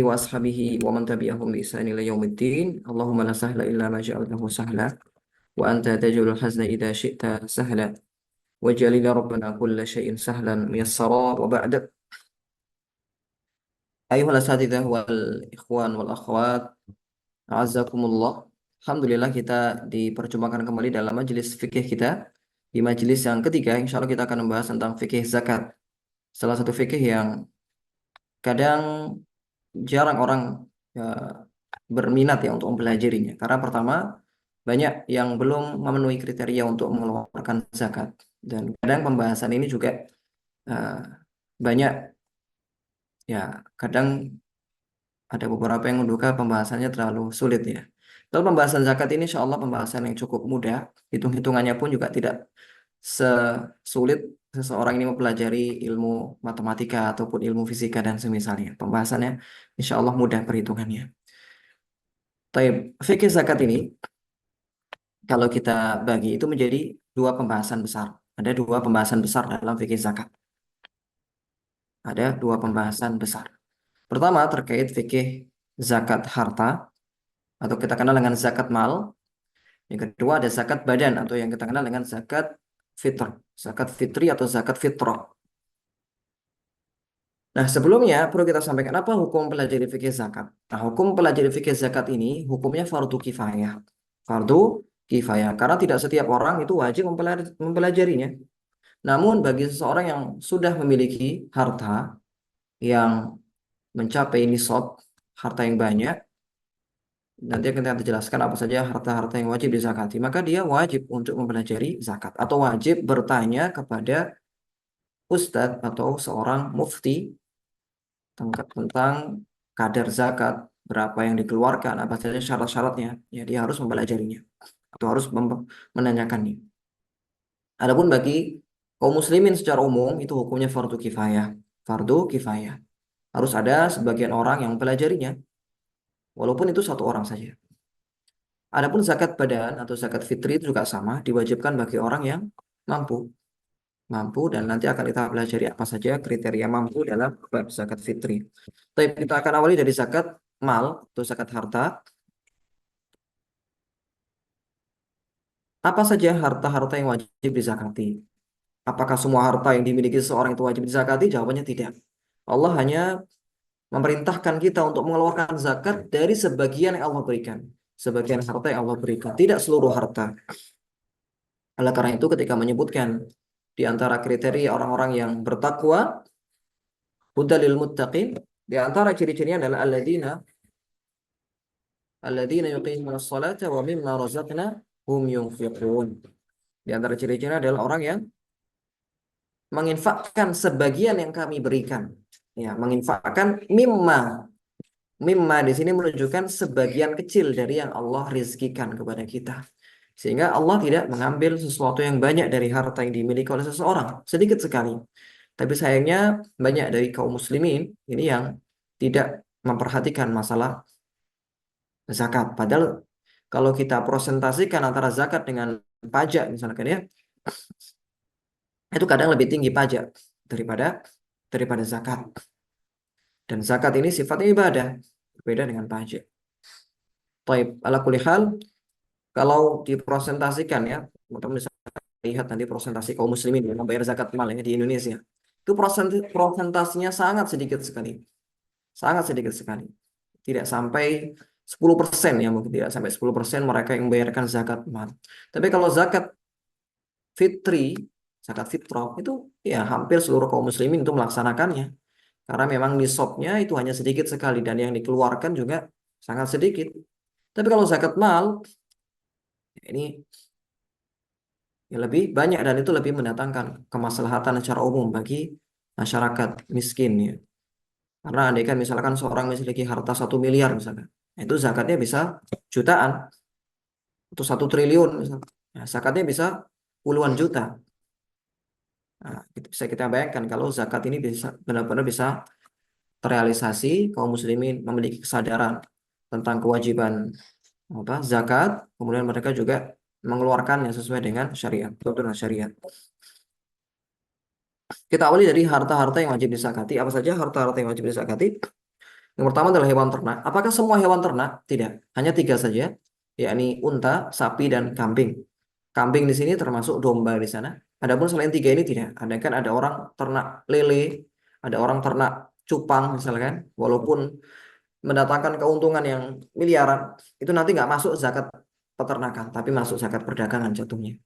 wa ashabihi wa man tabi'ahum bi ihsan ila yaumiddin. Allahumma la sahla illa ma ja'altahu sahla wa anta taj'alul hazna idza syi'ta sahla waj'al ya rabbana kulla syai'in sahlan muyassara wa ba'da. Ayuhal asatidzah wal ikhwan wal akhwat, a'azzakumullah. Alhamdulillah kita diperjumpakan kembali dalam majelis fikih kita. Di majelis yang ketiga, insya Allah kita akan membahas tentang fikih zakat. Salah satu fikih yang kadang jarang orang ya, berminat ya untuk mempelajarinya. Karena pertama, banyak yang belum memenuhi kriteria untuk mengeluarkan zakat. Dan kadang pembahasan ini juga eh, banyak ya kadang ada beberapa yang menduga pembahasannya terlalu sulit ya. Dalam pembahasan zakat ini insya Allah pembahasan yang cukup mudah. Hitung-hitungannya pun juga tidak sesulit seseorang ini mempelajari ilmu matematika ataupun ilmu fisika dan semisalnya. Pembahasannya insya Allah mudah perhitungannya. Taib, fikih zakat ini kalau kita bagi itu menjadi dua pembahasan besar. Ada dua pembahasan besar dalam fikih zakat. Ada dua pembahasan besar. Pertama terkait fikih zakat harta atau kita kenal dengan zakat mal. Yang kedua ada zakat badan atau yang kita kenal dengan zakat fitr, zakat fitri atau zakat fitrah. Nah, sebelumnya perlu kita sampaikan apa hukum pelajari fikih zakat. Nah, hukum pelajari fikih zakat ini hukumnya fardu kifayah. Fardu kifayah karena tidak setiap orang itu wajib mempelajarinya. Namun bagi seseorang yang sudah memiliki harta yang mencapai nisab, harta yang banyak, nanti akan kita jelaskan apa saja harta-harta yang wajib dizakati, maka dia wajib untuk mempelajari zakat atau wajib bertanya kepada ustadz atau seorang mufti tentang kadar zakat, berapa yang dikeluarkan, apa saja syarat-syaratnya. Ya, dia harus mempelajarinya atau harus menanyakannya. Adapun bagi kaum muslimin secara umum itu hukumnya fardu kifayah. Fardu kifayah. Harus ada sebagian orang yang mempelajarinya, walaupun itu satu orang saja. Adapun zakat badan atau zakat fitri itu juga sama, diwajibkan bagi orang yang mampu. Mampu dan nanti akan kita pelajari apa saja kriteria mampu dalam bab zakat fitri. Tapi kita akan awali dari zakat mal atau zakat harta. Apa saja harta-harta yang wajib dizakati? Apakah semua harta yang dimiliki seseorang itu wajib dizakati? Jawabannya tidak. Allah hanya memerintahkan kita untuk mengeluarkan zakat dari sebagian yang Allah berikan. Sebagian harta yang Allah berikan, tidak seluruh harta. Oleh karena itu ketika menyebutkan di antara kriteria orang-orang yang bertakwa, hudalil muttaqin, di antara ciri-cirinya adalah alladzina yuqimunas salata wa mimma razaqnahum yunfiqun. Di antara ciri-cirinya adalah orang yang menginfakkan sebagian yang kami berikan. Ya, menginfakkan mimma di sini menunjukkan sebagian kecil dari yang Allah rizkikan kepada kita. Sehingga Allah tidak mengambil sesuatu yang banyak dari harta yang dimiliki oleh seseorang, sedikit sekali. Tapi sayangnya banyak dari kaum muslimin ini yang tidak memperhatikan masalah zakat. Padahal kalau kita prosentasikan antara zakat dengan pajak misalkan ya, itu kadang lebih tinggi pajak daripada daripada zakat. Dan zakat ini sifatnya ibadah, berbeda dengan pajak. Taib, ala kulli hal, kalau dipresentasikan ya, teman-teman bisa lihat nanti presentasi kaum muslimin yang membayar zakat mal ya di Indonesia. Itu prosentasenya sangat sedikit sekali. Sangat sedikit sekali. Tidak sampai 10% ya, mungkin tidak sampai 10% mereka yang membayarkan zakat mal. Tapi kalau zakat fitri, zakat fitrah itu ya hampir seluruh kaum muslimin itu melaksanakannya. Karena memang nisabnya itu hanya sedikit sekali dan yang dikeluarkan juga sangat sedikit. Tapi kalau zakat mal ini ya lebih banyak dan itu lebih mendatangkan kemaslahatan secara umum bagi masyarakat miskin ya. Karena andai kan misalkan seorang memiliki harta 1 miliar misalkan, itu zakatnya bisa jutaan atau 1 triliun misalkan. Nah, zakatnya bisa puluhan juta. Nah, itu bisa kita bayangkan kalau zakat ini bisa benar-benar bisa terrealisasi, kaum muslimin memiliki kesadaran tentang kewajiban zakat, kemudian mereka juga mengeluarkannya sesuai dengan syariat, tuntunan syariat. Kita awali dari harta-harta yang wajib disakati. Apa saja harta-harta yang wajib disakati? Yang pertama adalah hewan ternak. Apakah semua hewan ternak? Tidak, hanya tiga saja, yakni unta, sapi, dan kambing. Kambing di sini termasuk domba di sana. Adapun selain tiga ini tidak. Ada kan ada orang ternak lele, ada orang ternak cupang misalkan, walaupun mendatangkan keuntungan yang miliaran, itu nanti nggak masuk zakat peternakan, tapi masuk zakat perdagangan jatuhnya.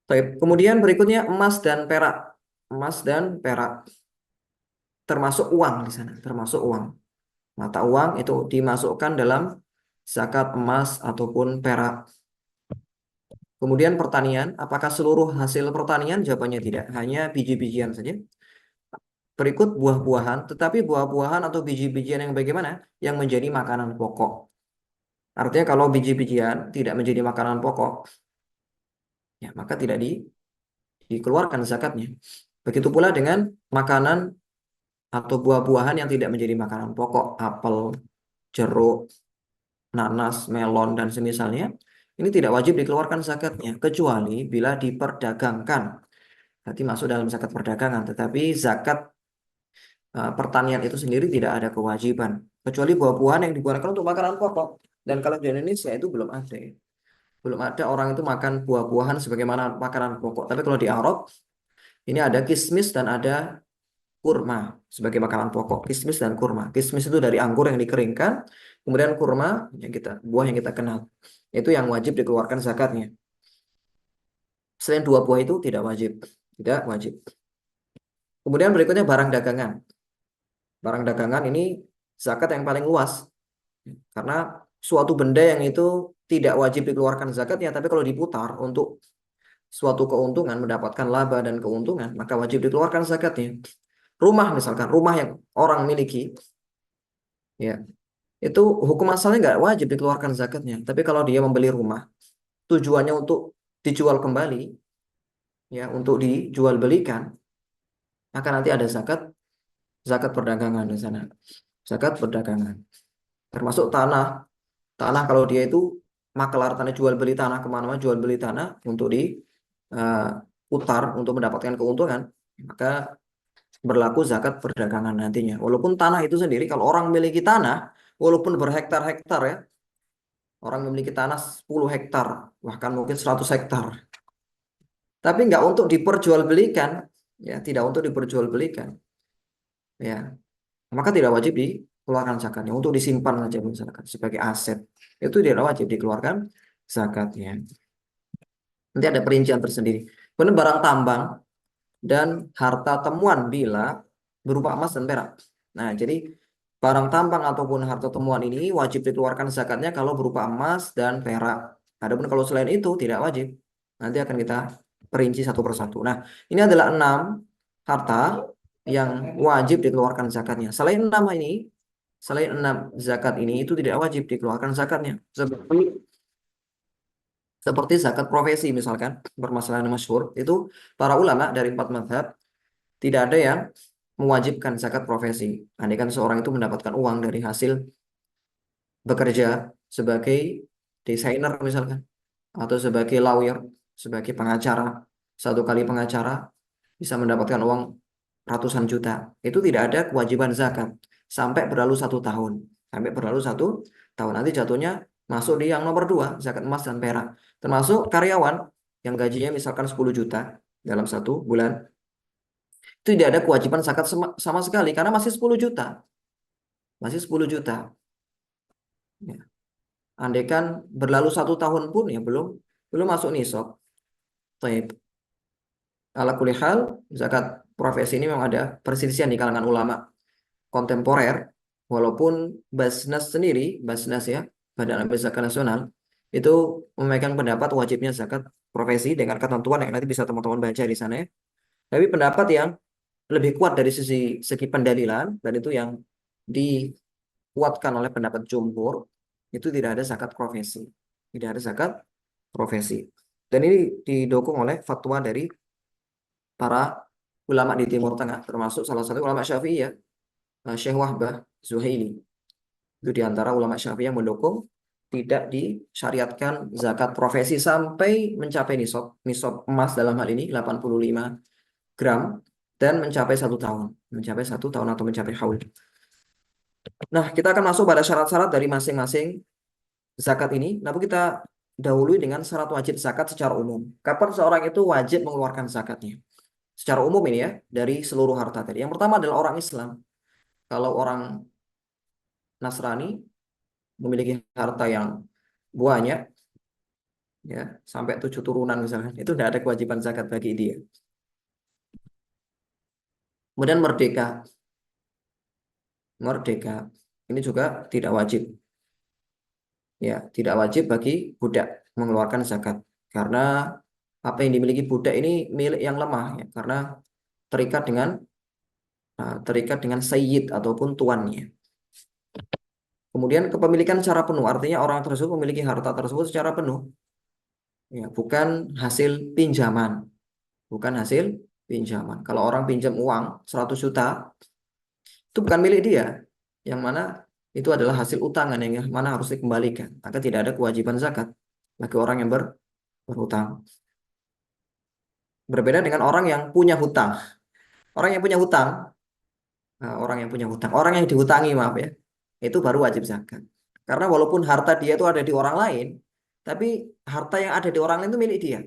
Baik. Kemudian berikutnya emas dan perak. Emas dan perak termasuk uang di sana, termasuk uang. Mata uang itu dimasukkan dalam zakat emas ataupun perak. Kemudian pertanian, apakah seluruh hasil pertanian? Jawabannya tidak, hanya biji-bijian saja. Berikut buah-buahan, tetapi buah-buahan atau biji-bijian yang bagaimana? Yang menjadi makanan pokok. Artinya kalau biji-bijian tidak menjadi makanan pokok, ya maka tidak dikeluarkan zakatnya. Begitu pula dengan makanan atau buah-buahan yang tidak menjadi makanan pokok, apel, jeruk, nanas, melon, dan semisalnya, ini tidak wajib dikeluarkan zakatnya, kecuali bila diperdagangkan. Berarti masuk dalam zakat perdagangan, tetapi zakat pertanian itu sendiri tidak ada kewajiban, kecuali buah-buahan yang digunakan untuk makanan pokok. Dan kalau di Indonesia itu belum ada, ya. Belum ada orang itu makan buah-buahan sebagaimana makanan pokok. Tapi kalau di Arab, ini ada kismis dan ada kurma sebagai makanan pokok. Kismis dan kurma. Kismis itu dari anggur yang dikeringkan, kemudian kurma yang buah yang kita kenal. Itu yang wajib dikeluarkan zakatnya. Selain dua buah itu tidak wajib, tidak wajib. Kemudian berikutnya barang dagangan. Barang dagangan ini zakat yang paling luas karena suatu benda yang itu tidak wajib dikeluarkan zakatnya, tapi kalau diputar untuk suatu keuntungan, mendapatkan laba dan keuntungan, maka wajib dikeluarkan zakatnya. Rumah misalkan, rumah yang orang miliki, ya itu hukum asalnya nggak wajib dikeluarkan zakatnya. Tapi kalau dia membeli rumah, tujuannya untuk dijual kembali, ya untuk dijual belikan, maka nanti ada zakat perdagangan di sana. Zakat perdagangan. Termasuk tanah. Tanah kalau dia itu makelar tanah, jual beli tanah kemana-mana, jual beli tanah untuk diputar untuk mendapatkan keuntungan, maka berlaku zakat perdagangan nantinya. Walaupun tanah itu sendiri, kalau orang memiliki tanah, walaupun berhektar-hektar ya, orang memiliki tanah 10 hektar, bahkan mungkin 100 hektar, tapi nggak untuk diperjualbelikan, ya tidak untuk diperjualbelikan, ya maka tidak wajib dikeluarkan zakatnya, untuk disimpan saja misalkan sebagai aset, itu tidak wajib dikeluarkan zakatnya. Nanti ada perincian tersendiri. Kemudian barang tambang dan harta temuan bila berupa emas dan perak. Nah, jadi barang tambang ataupun harta temuan ini wajib dikeluarkan zakatnya kalau berupa emas dan perak. Adapun kalau selain itu tidak wajib. Nanti akan kita perinci satu persatu. Nah, ini adalah 6 harta yang wajib dikeluarkan zakatnya. Selain 6 zakat ini itu tidak wajib dikeluarkan zakatnya. Seperti zakat profesi misalkan, permasalahan masyhur itu para ulama dari 4 mazhab tidak ada yang mewajibkan zakat profesi. Andaikan seorang itu mendapatkan uang dari hasil bekerja sebagai desainer misalkan, atau sebagai lawyer, sebagai pengacara, satu kali pengacara bisa mendapatkan uang ratusan juta. Itu tidak ada kewajiban zakat sampai berlalu 1 tahun. Sampai berlalu 1 tahun nanti jatuhnya masuk di yang nomor 2, zakat emas dan perak. Termasuk karyawan yang gajinya misalkan 10 juta dalam 1 bulan, itu tidak ada kewajiban zakat sama sekali karena masih 10 juta. Masih 10 juta. Ya. Andaikan berlalu 1 tahun pun ya belum belum masuk nisab. Taib. Ala kulli hal, zakat profesi ini memang ada perselisihan di kalangan ulama kontemporer, walaupun Basnas sendiri, Basnas ya, Badan Amil Zakat Nasional, itu memegang pendapat wajibnya zakat profesi dengan ketentuan yang nanti bisa teman-teman baca di sana ya. Tapi pendapat yang lebih kuat dari segi pendalilan, dan itu yang dikuatkan oleh pendapat jumhur, itu tidak ada zakat profesi. Tidak ada zakat profesi. Dan ini didukung oleh fatwa dari para ulama di Timur Tengah, termasuk salah satu ulama Syafi'i ya, Syekh Wahbah Zuhaili. Itu di antara ulama Syafi'i yang mendukung tidak disyariatkan zakat profesi sampai mencapai nisab. Nisab emas dalam hal ini 85 gram dan mencapai 1 tahun. Mencapai 1 tahun atau mencapai haul. Nah, kita akan masuk pada syarat-syarat dari masing-masing zakat ini. Namun kita dahului dengan syarat wajib zakat secara umum. Kapan seorang itu wajib mengeluarkan zakatnya? Secara umum ini ya, dari seluruh harta tadi. Yang pertama adalah orang Islam. Kalau orang Nasrani memiliki harta yang banyak, ya sampai 7 turunan misalkan, itu tidak ada kewajiban zakat bagi dia. Kemudian merdeka, merdeka ini juga tidak wajib, ya tidak wajib bagi budak mengeluarkan zakat karena apa yang dimiliki budak ini milik yang lemah, ya karena terikat dengan sayyid ataupun tuannya. Kemudian kepemilikan secara penuh, artinya orang tersebut memiliki harta tersebut secara penuh, ya bukan hasil pinjaman, bukan hasil pinjaman. Kalau orang pinjam uang 100 juta, itu bukan milik dia, yang mana itu adalah hasil utangan yang mana harus dikembalikan. Maka tidak ada kewajiban zakat bagi orang yang berhutang. Berbeda dengan orang yang punya hutang. Orang yang punya hutang, orang yang dihutangi maaf ya, itu baru wajib zakat. Karena walaupun harta dia itu ada di orang lain, tapi harta yang ada di orang lain itu milik dia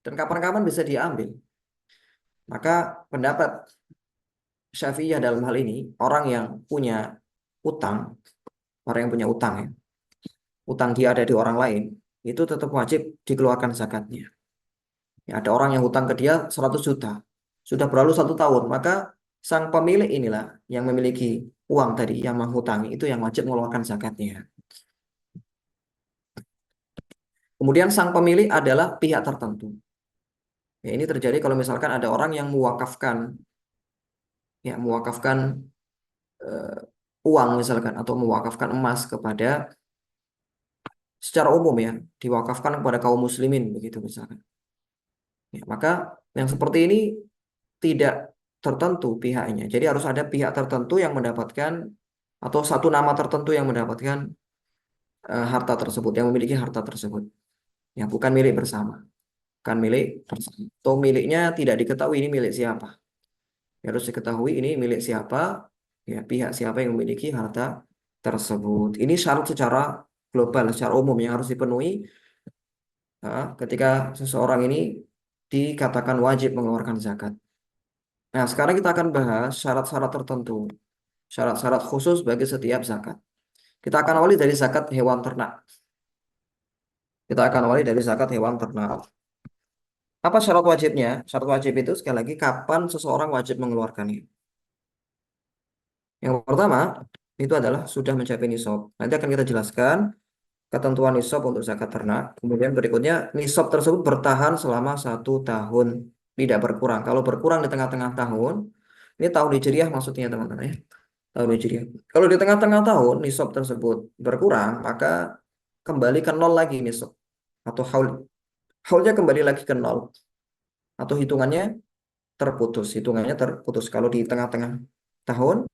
dan kapan-kapan bisa diambil. Maka pendapat Syafi'iyah dalam hal ini, orang yang punya utang, orang yang punya utang ya, utang dia ada di orang lain, itu tetap wajib dikeluarkan zakatnya. Ya, ada orang yang hutang ke dia 100 juta, sudah berlalu 1 tahun, maka sang pemilik inilah yang memiliki uang tadi, yang menghutangi, itu yang wajib mengeluarkan zakatnya. Kemudian sang pemilik adalah pihak tertentu. Ya, ini terjadi kalau misalkan ada orang yang mewakafkan eh, uang misalkan atau mewakafkan emas kepada secara umum ya, diwakafkan kepada kaum muslimin begitu misalkan. Ya, maka yang seperti ini tidak tertentu pihaknya. Jadi harus ada pihak tertentu yang mendapatkan atau satu nama tertentu yang mendapatkan harta tersebut, yang memiliki harta tersebut. Ya, bukan milik bersama, bukan milik bersama. Atau miliknya tidak diketahui ini milik siapa. Ya, harus diketahui ini milik siapa, ya pihak siapa yang memiliki harta tersebut. Ini syarat secara global, secara umum yang harus dipenuhi ketika seseorang ini dikatakan wajib mengeluarkan zakat. Nah, sekarang kita akan bahas syarat-syarat tertentu, syarat-syarat khusus bagi setiap zakat. Kita akan awali dari zakat hewan ternak. Kita akan awali dari zakat hewan ternak. Apa syarat wajibnya? Syarat wajib itu sekali lagi kapan seseorang wajib mengeluarkannya. Yang pertama itu adalah sudah mencapai nisab. Nanti akan kita jelaskan ketentuan nisab untuk zakat ternak. Kemudian berikutnya nisab tersebut bertahan selama 1 tahun, tidak berkurang. Kalau berkurang di tengah-tengah tahun, ini tahun hijriah maksudnya teman-teman ya. Tahun hijriah. Kalau di tengah-tengah tahun nisab tersebut berkurang, maka kembali ke nol lagi nisab atau haulnya kembali lagi ke nol atau hitungannya terputus kalau di tengah-tengah tahun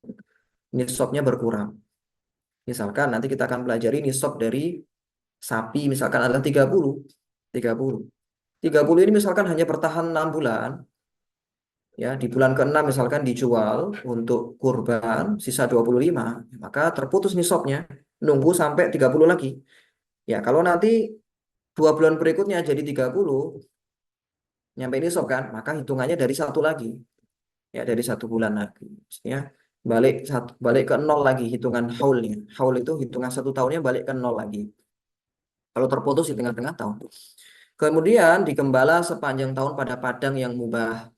nisabnya berkurang. Misalkan nanti kita akan pelajari nisab dari sapi misalkan adalah 30. 30. 30 ini misalkan hanya bertahan 6 bulan, ya di bulan ke-6 misalkan dijual untuk kurban sisa 25, maka terputus nisabnya, nunggu sampai 30 lagi. Ya, kalau nanti 2 bulan berikutnya jadi 30 nyampe nisab kan, maka hitungannya dari satu lagi. Ya, dari 1 bulan lagi. Maksudnya balik ke nol lagi hitungan haulnya. Haul itu hitungan 1 tahunnya balik ke nol lagi. Kalau terputus di tengah-tengah tahun. Kemudian digembala sepanjang tahun pada padang yang mubah.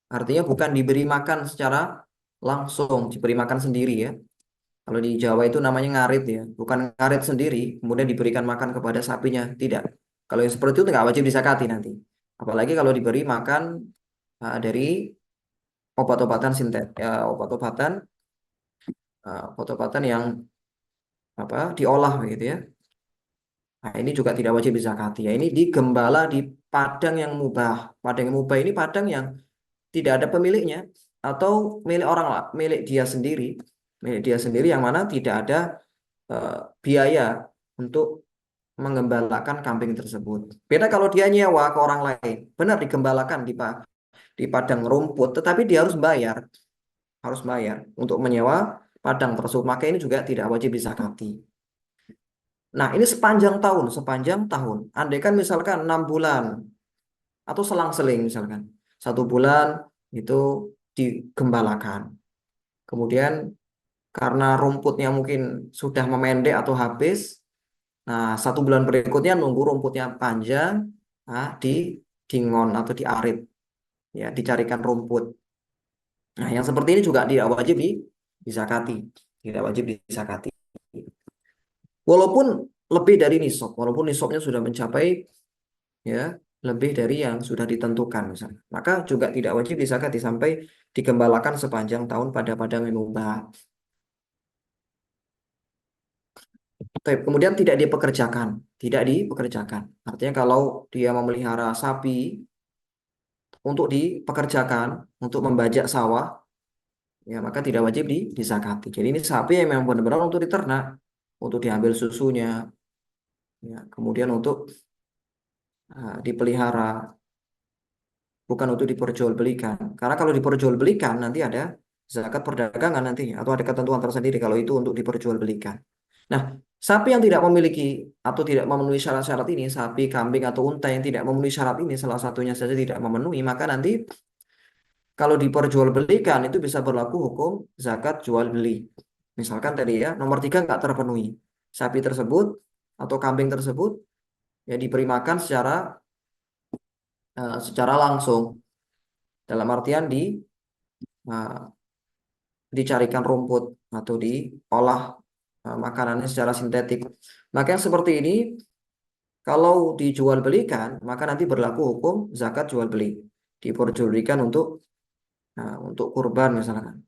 Artinya bukan diberi makan secara langsung, diberi makan sendiri ya. Kalau di Jawa itu namanya ngarit ya, bukan ngarit sendiri, kemudian diberikan makan kepada sapinya, tidak. Kalau yang seperti itu nggak wajib disakati nanti. Apalagi kalau diberi makan dari obat-obatan sintet, ya obat-obatan yang diolah begitu ya. Nah, ini juga tidak wajib dizakati ya. Ini digembala di padang yang mubah. Padang yang mubah ini padang yang tidak ada pemiliknya atau milik orang lah, milik dia sendiri yang mana tidak ada eh, biaya untuk menggembalakan kambing tersebut. Beda kalau dia nyewa ke orang lain, benar digembalakan di padang rumput, tetapi dia harus bayar untuk menyewa padang tersebut, maka ini juga tidak wajib dizakati. Nah, ini sepanjang tahun, sepanjang tahun. Andaikan misalkan 6 bulan atau selang-seling misalkan. 1 bulan itu digembalakan. Kemudian karena rumputnya mungkin sudah memendek atau habis, nah 1 bulan berikutnya nunggu rumputnya panjang, nah dingon atau diarit, ya dicarikan rumput. Nah, yang seperti ini juga tidak wajib disakati, tidak wajib disakati. Walaupun lebih dari nisab, walaupun nisabnya sudah mencapai ya lebih dari yang sudah ditentukan misalnya, maka juga tidak wajib disakati sampai digembalakan sepanjang tahun pada padang yang mubah. Kemudian tidak dipekerjakan, tidak dipekerjakan. Artinya kalau dia memelihara sapi untuk dipekerjakan, untuk membajak sawah, ya maka tidak wajib disakati. Jadi ini sapi yang memang benar-benar untuk diternak, untuk diambil susunya, ya, kemudian untuk dipelihara, bukan untuk diperjualbelikan. Karena kalau diperjualbelikan nanti ada zakat perdagangan nantinya, atau ada ketentuan tersendiri kalau itu untuk diperjualbelikan. Nah, sapi yang tidak memiliki atau tidak memenuhi syarat-syarat ini, sapi, kambing, atau unta yang tidak memenuhi syarat ini, salah satunya saja tidak memenuhi, maka nanti kalau diperjualbelikan itu bisa berlaku hukum zakat jual beli. Misalkan tadi ya, nomor 3 nggak terpenuhi. Sapi tersebut atau kambing tersebut ya diberi makan secara langsung. Dalam artian uh, dicarikan rumput atau diolah makanannya secara sintetik. Maka yang seperti ini kalau dijual belikan maka nanti berlaku hukum zakat jual beli. Diperjualbelikan untuk kurban misalkan.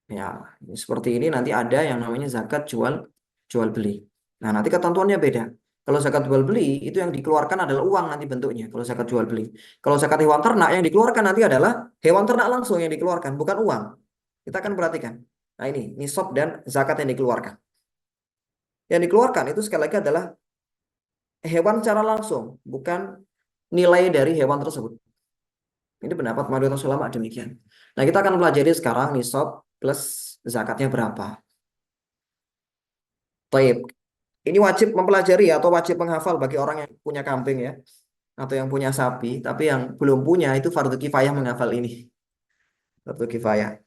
Ya, seperti ini nanti ada yang namanya zakat jual jual beli. Nah, nanti ketentuannya beda. Kalau zakat jual beli itu yang dikeluarkan adalah uang nanti bentuknya. Kalau zakat jual beli. Kalau zakat hewan ternak yang dikeluarkan nanti adalah hewan ternak langsung yang dikeluarkan, bukan uang. Kita akan perhatikan. Nah, ini nisab dan zakat yang dikeluarkan. Yang dikeluarkan itu sekali lagi adalah hewan secara langsung, bukan nilai dari hewan tersebut. Ini pendapat mayoritas ulama demikian. Nah, kita akan pelajari sekarang nisab plus zakatnya berapa. Baik, ini wajib mempelajari atau wajib menghafal bagi orang yang punya kambing ya, atau yang punya sapi, tapi yang belum punya itu fardu kifayah menghafal ini. Fardu kifayah.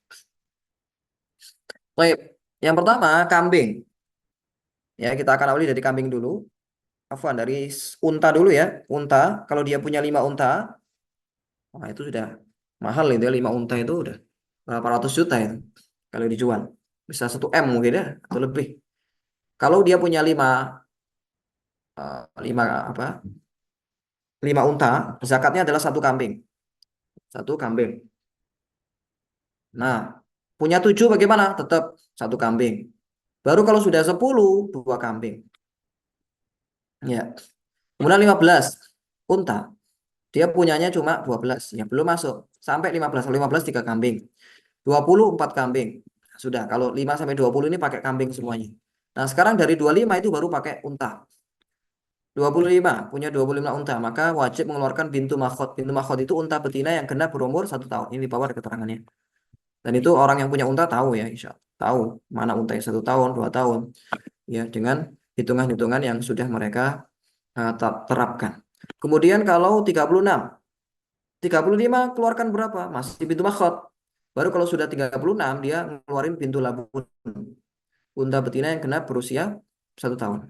Baik, yang pertama kambing. Ya, kita akan awali dari kambing dulu. Afwan, dari unta dulu ya. Unta, kalau dia punya 5 unta, wah itu sudah mahal itu ya, 5 unta itu udah berapa ratus juta itu kalau dijual. Bisa 1 M mungkin ya, atau lebih. Kalau dia punya lima apa? 5 unta, zakatnya adalah 1 kambing. 1 kambing. Nah, punya 7 bagaimana? Tetap 1 kambing. Baru kalau sudah 10, 2 kambing. Ya. Kemudian 15 unta. Dia punyanya cuma 12. Ya, belum masuk. Sampai 15. 15 3 kambing. 24 kambing. Sudah, kalau 5 sampai 20 ini pakai kambing semuanya. Nah, sekarang dari 25 itu baru pakai unta. 25, punya 25 unta, maka wajib mengeluarkan bintu makhot. Bintu makhot itu unta betina yang genap berumur 1 tahun. Ini di bawah ada keterangannya. Dan itu orang yang punya unta tahu ya, insya Allah. Tahu mana unta yang 1 tahun, 2 tahun. Ya, dengan hitungan-hitungan yang sudah mereka terapkan. Kemudian kalau 36, 35 keluarkan berapa? Masih pintu makhot. Baru kalau sudah 36 dia ngeluarin pintu labun. Unta betina yang genap berusia 1 tahun.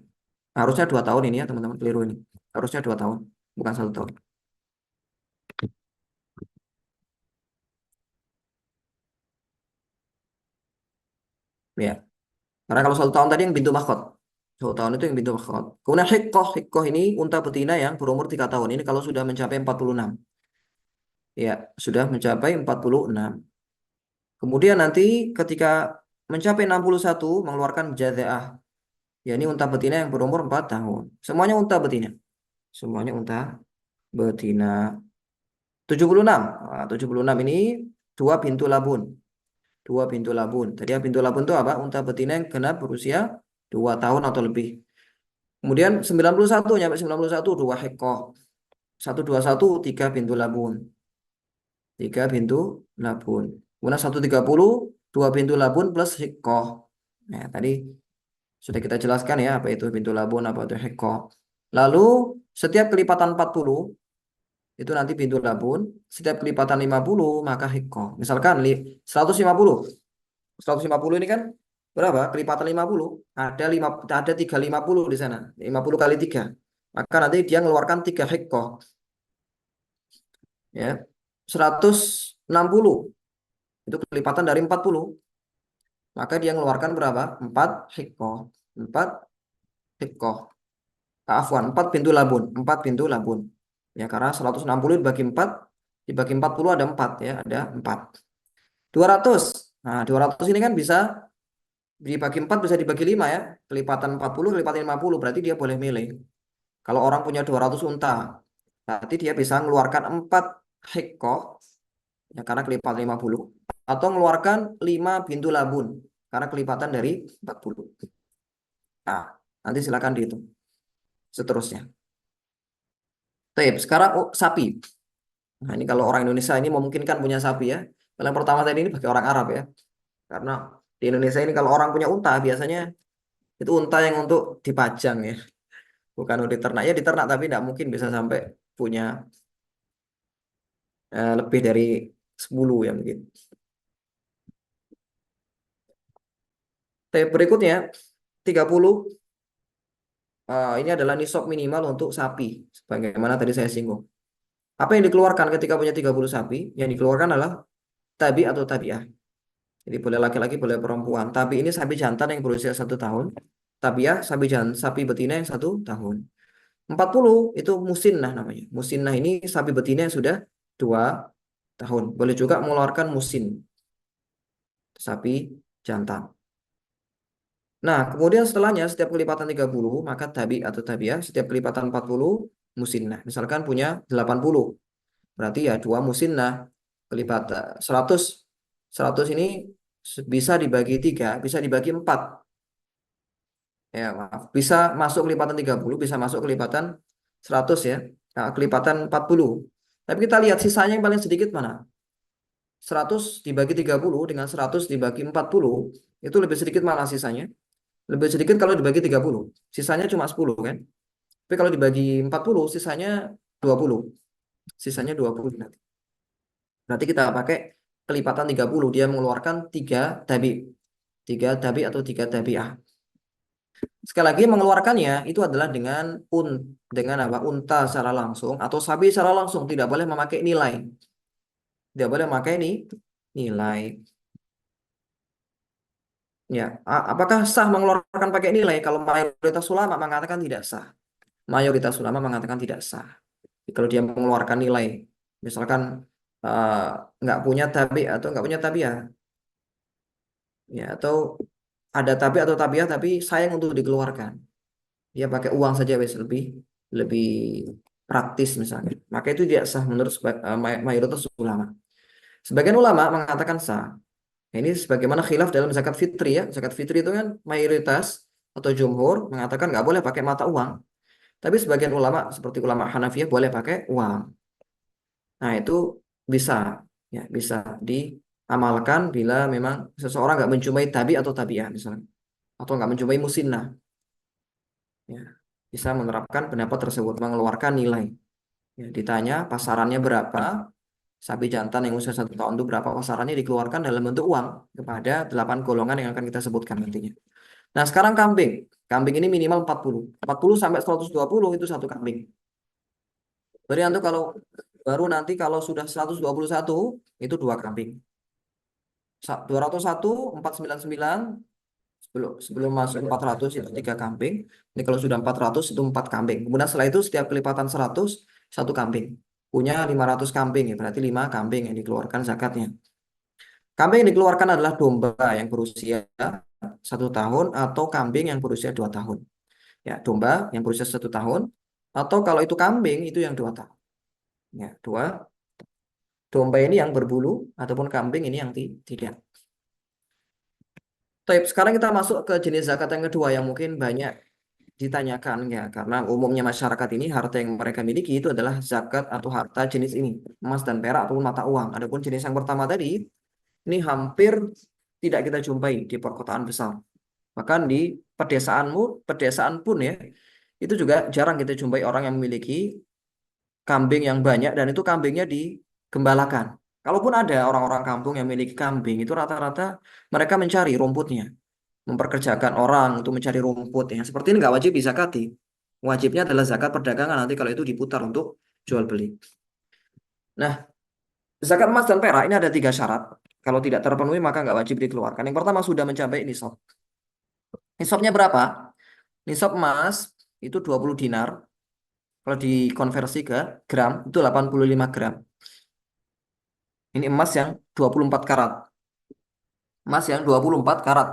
Harusnya 2 tahun ini ya teman-teman, keliru ini. Harusnya 2 tahun, bukan 1 tahun. Ya, karena kalau 1 tahun tadi yang pintu makhot. 1 tahun itu yang pintu makhot. Kemudian hikoh, hikoh ini unta betina yang berumur 3 tahun. Ini kalau sudah mencapai 46. Ya, sudah mencapai 46. Kemudian nanti ketika mencapai 61 mengeluarkan jaza'ah. Ya, ini unta betina yang berumur 4 tahun. Semuanya unta betina. Semuanya unta betina. 76. Nah, 76 ini 2 pintu labun. 2 pintu labun. Tadi yang pintu labun itu apa? Unta betina yang genap berusia 2 tahun atau lebih. Kemudian 91 nyampe 91 2 hektoh. 121 3 pintu labun. 3 pintu labun. Kemudian 130 2 pintu labun plus hektoh. Nah, tadi sudah kita jelaskan ya apa itu bintu labun, apa itu hekko. Lalu setiap kelipatan 40 itu nanti bintu labun, setiap kelipatan 50 maka hekko. Misalkan 150. 150 ini kan berapa? Kelipatan 50. Ada 350 di sana. 50 kali 3. Maka nanti dia mengeluarkan 3 hekko ya. 160 itu kelipatan dari 40. Maka dia mengeluarkan berapa? 4 hekko. 4 hekko. Afwan, 4 pintu labun, 4 pintu labun. Ya, karena 160 dibagi 4, dibagi 40 ada 4 ya, ada 4. 200. Nah, 200 ini kan bisa dibagi 4 bisa dibagi 5 ya. Kelipatan 40, kelipatan 50 berarti dia boleh milih. Kalau orang punya 200 unta, berarti dia bisa mengeluarkan 4 hekko ya karena kelipatan 50 atau mengeluarkan 5 pintu labun karena kelipatan dari 40. Nah, nanti silakan dihitung seterusnya. Baik, sekarang sapi. Nah, ini kalau orang Indonesia ini memungkinkan punya sapi ya. Kalau yang pertama tadi ini bagi orang Arab ya. Karena di Indonesia ini kalau orang punya unta biasanya itu unta yang untuk dipajang ya. Bukan untuk diternak. Ya diternak tapi tidak mungkin bisa sampai punya lebih dari 10 ya mungkin. Tapi berikutnya 30 ini adalah nisab minimal untuk sapi. Sebagaimana tadi saya singgung. Apa yang dikeluarkan ketika punya 30 sapi? Yang dikeluarkan adalah tabi atau tabiah. Jadi boleh laki-laki, boleh perempuan. Tapi ini sapi jantan yang berusia 1 tahun. Tabiah sapi betina yang 1 tahun. 40 itu musinnah namanya. Musinnah ini sapi betina yang sudah 2 tahun. Boleh juga mengeluarkan musin sapi jantan. Nah, kemudian setelahnya setiap kelipatan 30 maka tabi atau tabiah setiap kelipatan 40 musinnah. Misalkan punya 80 berarti ya 2 musinnah kelipatan 100. 100 ini bisa dibagi 3, bisa dibagi 4. Ya, maaf. Bisa masuk kelipatan 30, bisa masuk kelipatan 100 ya. Nah, kelipatan 40. Tapi kita lihat sisanya yang paling sedikit mana? 100 dibagi 30 dengan 100 dibagi 40, itu lebih sedikit mana sisanya? Lebih sedikit kalau dibagi 30. Sisanya cuma 10 kan? Tapi kalau dibagi 40, sisanya 20. Sisanya 20 nanti. Berarti kita pakai kelipatan 30, dia mengeluarkan 3 tabi. 3 tabi atau 3 tabiah. Sekali lagi mengeluarkannya itu adalah dengan apa? Unta secara langsung atau sapi secara langsung, tidak boleh memakai nilai. Tidak boleh memakai nilai. Ya, apakah sah mengeluarkan pakai nilai? Kalau mayoritas ulama mengatakan tidak sah. Mayoritas ulama mengatakan tidak sah. Kalau dia mengeluarkan nilai, misalkan eh, nggak punya tabi atau nggak punya tabiah, ya atau ada tabi atau tabiah tapi sayang untuk dikeluarkan. Dia pakai uang saja wes lebih lebih praktis misalnya. Maka itu tidak sah menurut mayoritas ulama. Sebagian ulama mengatakan sah. Ini sebagaimana khilaf dalam zakat fitri ya. Zakat fitri itu kan mayoritas atau jumhur mengatakan nggak boleh pakai mata uang. Tapi sebagian ulama seperti ulama Hanafiyah boleh pakai uang. Nah itu bisa ya bisa diamalkan bila memang seseorang nggak menjumpai tabi atau tabiah misalnya atau nggak menjumpai musinnah. Ya, bisa menerapkan pendapat tersebut mengeluarkan nilai. Ya, ditanya pasarannya berapa, sapi jantan yang usia 1 tahun itu berapa pasarannya dikeluarkan dalam bentuk uang kepada 8 golongan yang akan kita sebutkan nantinya. Nah sekarang kambing. Kambing ini minimal 40. 40 sampai 120 itu satu kambing. Berarti untuk kalau baru nanti kalau sudah 121 itu 2 kambing. 201, 499 sebelum masuk 400 itu 3 kambing. Ini kalau sudah 400 itu 4 kambing. Kemudian setelah itu setiap kelipatan 100 1 kambing. Punya 500 kambing ya, berarti 5 kambing yang dikeluarkan zakatnya. Kambing yang dikeluarkan adalah domba yang berusia 1 tahun atau kambing yang berusia 2 tahun. Ya, domba yang berusia 1 tahun atau kalau itu kambing itu yang 2 tahun. Ya, domba ini yang berbulu ataupun kambing ini yang tidak. Baik, sekarang kita masuk ke jenis zakat yang kedua yang mungkin banyak ditanyakan ya karena umumnya masyarakat ini harta yang mereka miliki itu adalah zakat atau harta jenis ini emas dan perak ataupun mata uang. Adapun jenis yang pertama tadi ini hampir tidak kita jumpai di perkotaan besar. Bahkan di pedesaan pun ya, itu juga jarang kita jumpai orang yang memiliki kambing yang banyak dan itu kambingnya digembalakan. Kalaupun ada orang-orang kampung yang memiliki kambing, itu rata-rata mereka mencari rumputnya, memperkerjakan orang untuk mencari rumput. Ya. Seperti ini nggak wajib dizakati. Wajibnya adalah zakat perdagangan nanti kalau itu diputar untuk jual beli. Nah, zakat emas dan perak ini ada 3 syarat. Kalau tidak terpenuhi maka nggak wajib dikeluarkan. Yang pertama sudah mencapai nisab. Nisabnya berapa? Nisab emas itu 20 dinar. Kalau dikonversi ke gram itu 85 gram. Ini emas yang 24 karat. Emas yang 24 karat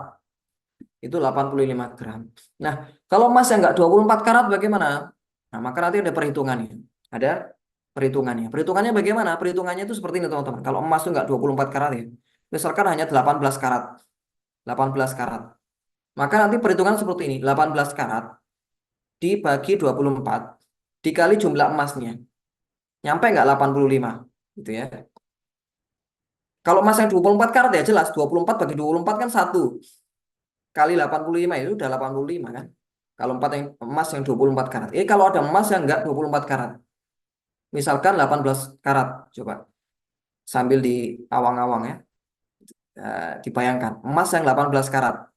itu 85 gram. Nah, kalau emas yang nggak 24 karat bagaimana? Nah, maka nanti ada perhitungannya. Ada perhitungannya. Perhitungannya bagaimana? Perhitungannya itu seperti ini teman-teman. Kalau emas itu nggak 24 karat ya. Misalkan hanya 18 karat. 18 karat. Maka nanti perhitungan seperti ini. 18 karat dibagi 24 dikali jumlah emasnya. Nyampe nggak 85? Gitu ya. Kalau emas yang 24 karat ya jelas 24 bagi 24 kan 1 kali 85 itu udah 85 kan. Kalau emas yang 24 karat. Kalau ada emas yang enggak 24 karat. Misalkan 18 karat. Coba sambil di awang-awang ya. Dibayangkan. Emas yang 18 karat.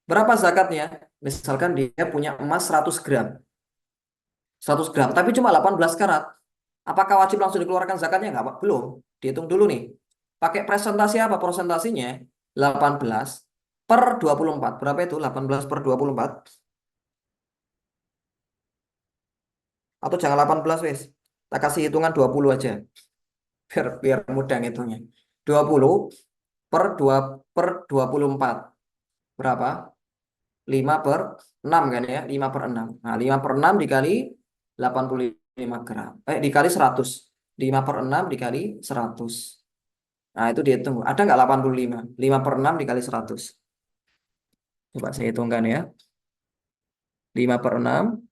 Berapa zakatnya? Misalkan dia punya emas 100 gram. 100 gram. Tapi cuma 18 karat. Apakah wajib langsung dikeluarkan zakatnya? Enggak, Pak. Belum. Dihitung dulu nih. Pakai presentasi apa? Presentasinya 18 per 24. Berapa itu? 18 per 24. Atau jangan 18 wes. Kita kasih hitungan 20 aja. Biar mudah ngitungnya. 20 per 2 per 24. Berapa? 5 per 6 kan ya? 5 per 6. Nah, 5 per 6 dikali 85 gram. Dikali 100. 5 per 6 dikali 100. Nah, itu dihitung. Ada nggak 85? 5 per 6 dikali 100. Coba saya hitungkan ya. 5 per 6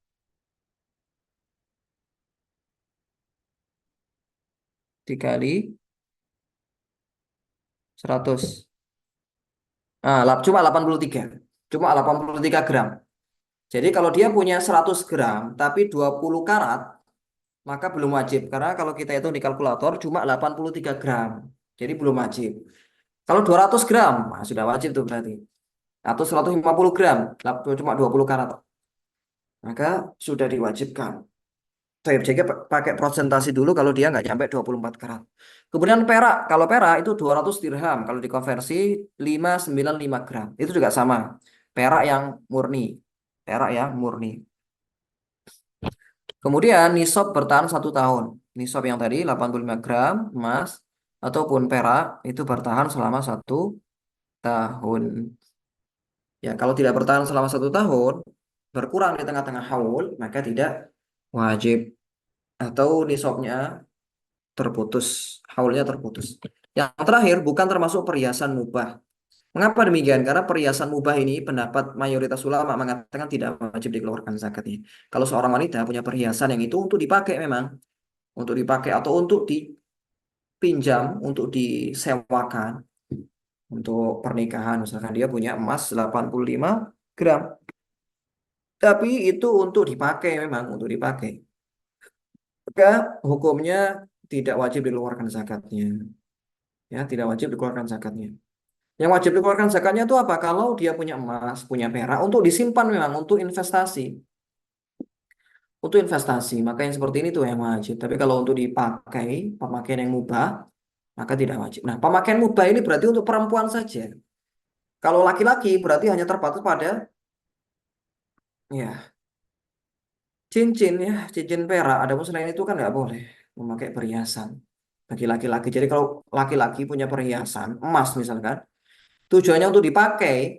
dikali 100. Cuma 83. Cuma 83 gram. Jadi kalau dia punya 100 gram tapi 20 karat, maka belum wajib. Karena kalau kita hitung di kalkulator cuma 83 gram. Jadi belum wajib. Kalau 200 gram, nah sudah wajib tuh berarti. Atau 150 gram, cuma 20 karat. Maka sudah diwajibkan. Saya jadi pakai presentasi dulu kalau dia nggak sampai 24 karat. Kemudian perak, kalau perak itu 200 dirham. Kalau dikonversi 595 gram. Itu juga sama. Perak yang murni. Perak yang murni. Kemudian nisab bertahan 1 tahun. Nisab yang tadi 85 gram emas ataupun perak itu bertahan selama 1 tahun. Ya, kalau tidak bertahan selama 1 tahun, berkurang di tengah-tengah haul, maka tidak wajib atau nisabnya terputus, haulnya terputus. Yang terakhir bukan termasuk perhiasan mubah. Mengapa demikian? Karena perhiasan mubah ini pendapat mayoritas ulama mengatakan tidak wajib dikeluarkan zakatnya. Kalau seorang wanita punya perhiasan yang itu untuk dipakai memang, untuk dipakai atau untuk dipinjam, untuk disewakan, untuk pernikahan. Misalkan dia punya emas 85 gram. Tapi itu untuk dipakai memang, untuk dipakai. Maka hukumnya tidak wajib dikeluarkan zakatnya. Ya, tidak wajib dikeluarkan zakatnya. Yang wajib dikeluarkan zakatnya itu apa? Kalau dia punya emas, punya perak, untuk disimpan memang, untuk investasi. Untuk investasi, maka yang seperti ini tuh yang wajib. Tapi kalau untuk dipakai, pemakaian yang mubah, maka tidak wajib. Nah, pemakaian mubah ini berarti untuk perempuan saja. Kalau laki-laki berarti hanya terbatas pada ya cincin ya, cincin perak. Adapun selain itu kan nggak boleh memakai perhiasan bagi laki-laki. Jadi kalau laki-laki punya perhiasan emas misalkan, tujuannya untuk dipakai,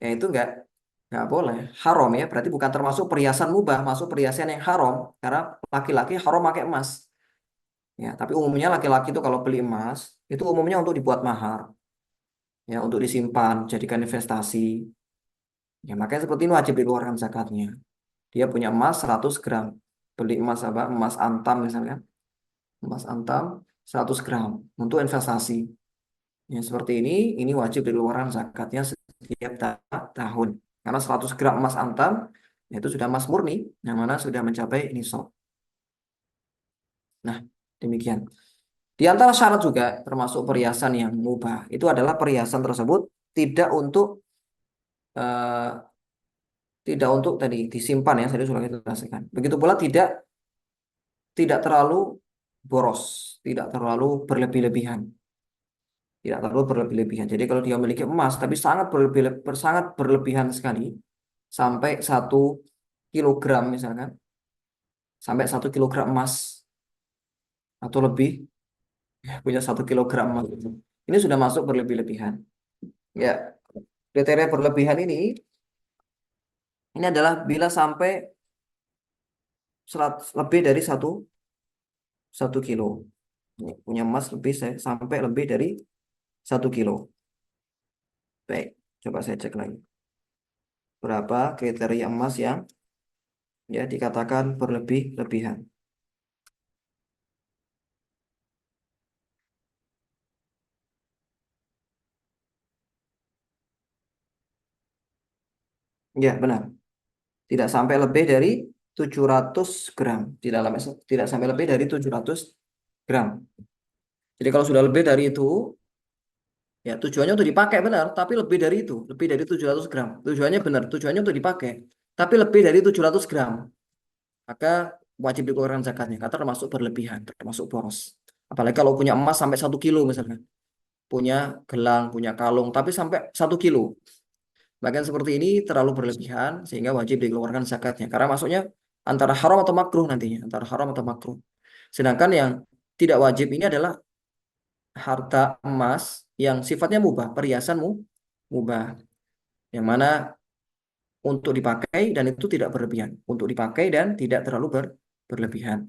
ya itu nggak boleh, haram ya. Berarti bukan termasuk perhiasan mubah, masuk perhiasan yang haram karena laki-laki haram pakai emas. Ya, tapi umumnya laki-laki itu kalau beli emas itu umumnya untuk dibuat mahar, ya untuk disimpan, jadikan investasi. Ya, makanya seperti ini wajib dikeluarkan zakatnya. Dia punya emas 100 gram. Beli emas apa? Emas antam misalnya. Emas antam 100 gram untuk investasi. Ya, seperti ini wajib dikeluarkan zakatnya setiap tahun. Karena 100 gram emas antam itu sudah emas murni yang mana sudah mencapai nisab. Nah, demikian. Di antara syarat juga termasuk perhiasan yang mubah itu adalah perhiasan tersebut tidak untuk eh, tidak untuk tadi disimpan ya, saya sudah kita jelaskan. Begitu pula tidak terlalu boros, tidak terlalu berlebih-lebihan, tidak terlalu berlebih-lebihan. Jadi kalau dia memiliki emas tapi sangat berlebihan sekali sampai 1 kilogram misalkan, sampai 1 kilogram emas atau lebih, punya 1 kilogram emas itu. Ini sudah masuk berlebih-lebihan. Ya, kriteria berlebihan ini adalah bila sampai lebih dari satu kilo. Punya emas sampai lebih dari 1 kilo. Baik, coba saya cek lagi. Berapa kriteria emas yang ya dikatakan berlebih-lebihan. Ya, benar. Tidak sampai lebih dari 700 gram. Tidak sampai lebih dari 700 gram. Jadi kalau sudah lebih dari itu, ya tujuannya untuk dipakai benar, tapi lebih dari itu, lebih dari 700 gram. Tujuannya benar, tujuannya untuk dipakai, tapi lebih dari 700 gram. Maka wajib dikeluarkan zakatnya, karena termasuk berlebihan, termasuk boros. Apalagi kalau punya emas sampai 1 kilo misalnya. Punya gelang, punya kalung, tapi sampai 1 kilo. Bahkan seperti ini terlalu berlebihan sehingga wajib dikeluarkan zakatnya. Karena masuknya antara haram atau makruh nantinya, antara haram atau makruh. Sedangkan yang tidak wajib ini adalah harta emas yang sifatnya mubah, perhiasanmu mubah, yang mana untuk dipakai dan itu tidak berlebihan, untuk dipakai dan tidak terlalu berlebihan.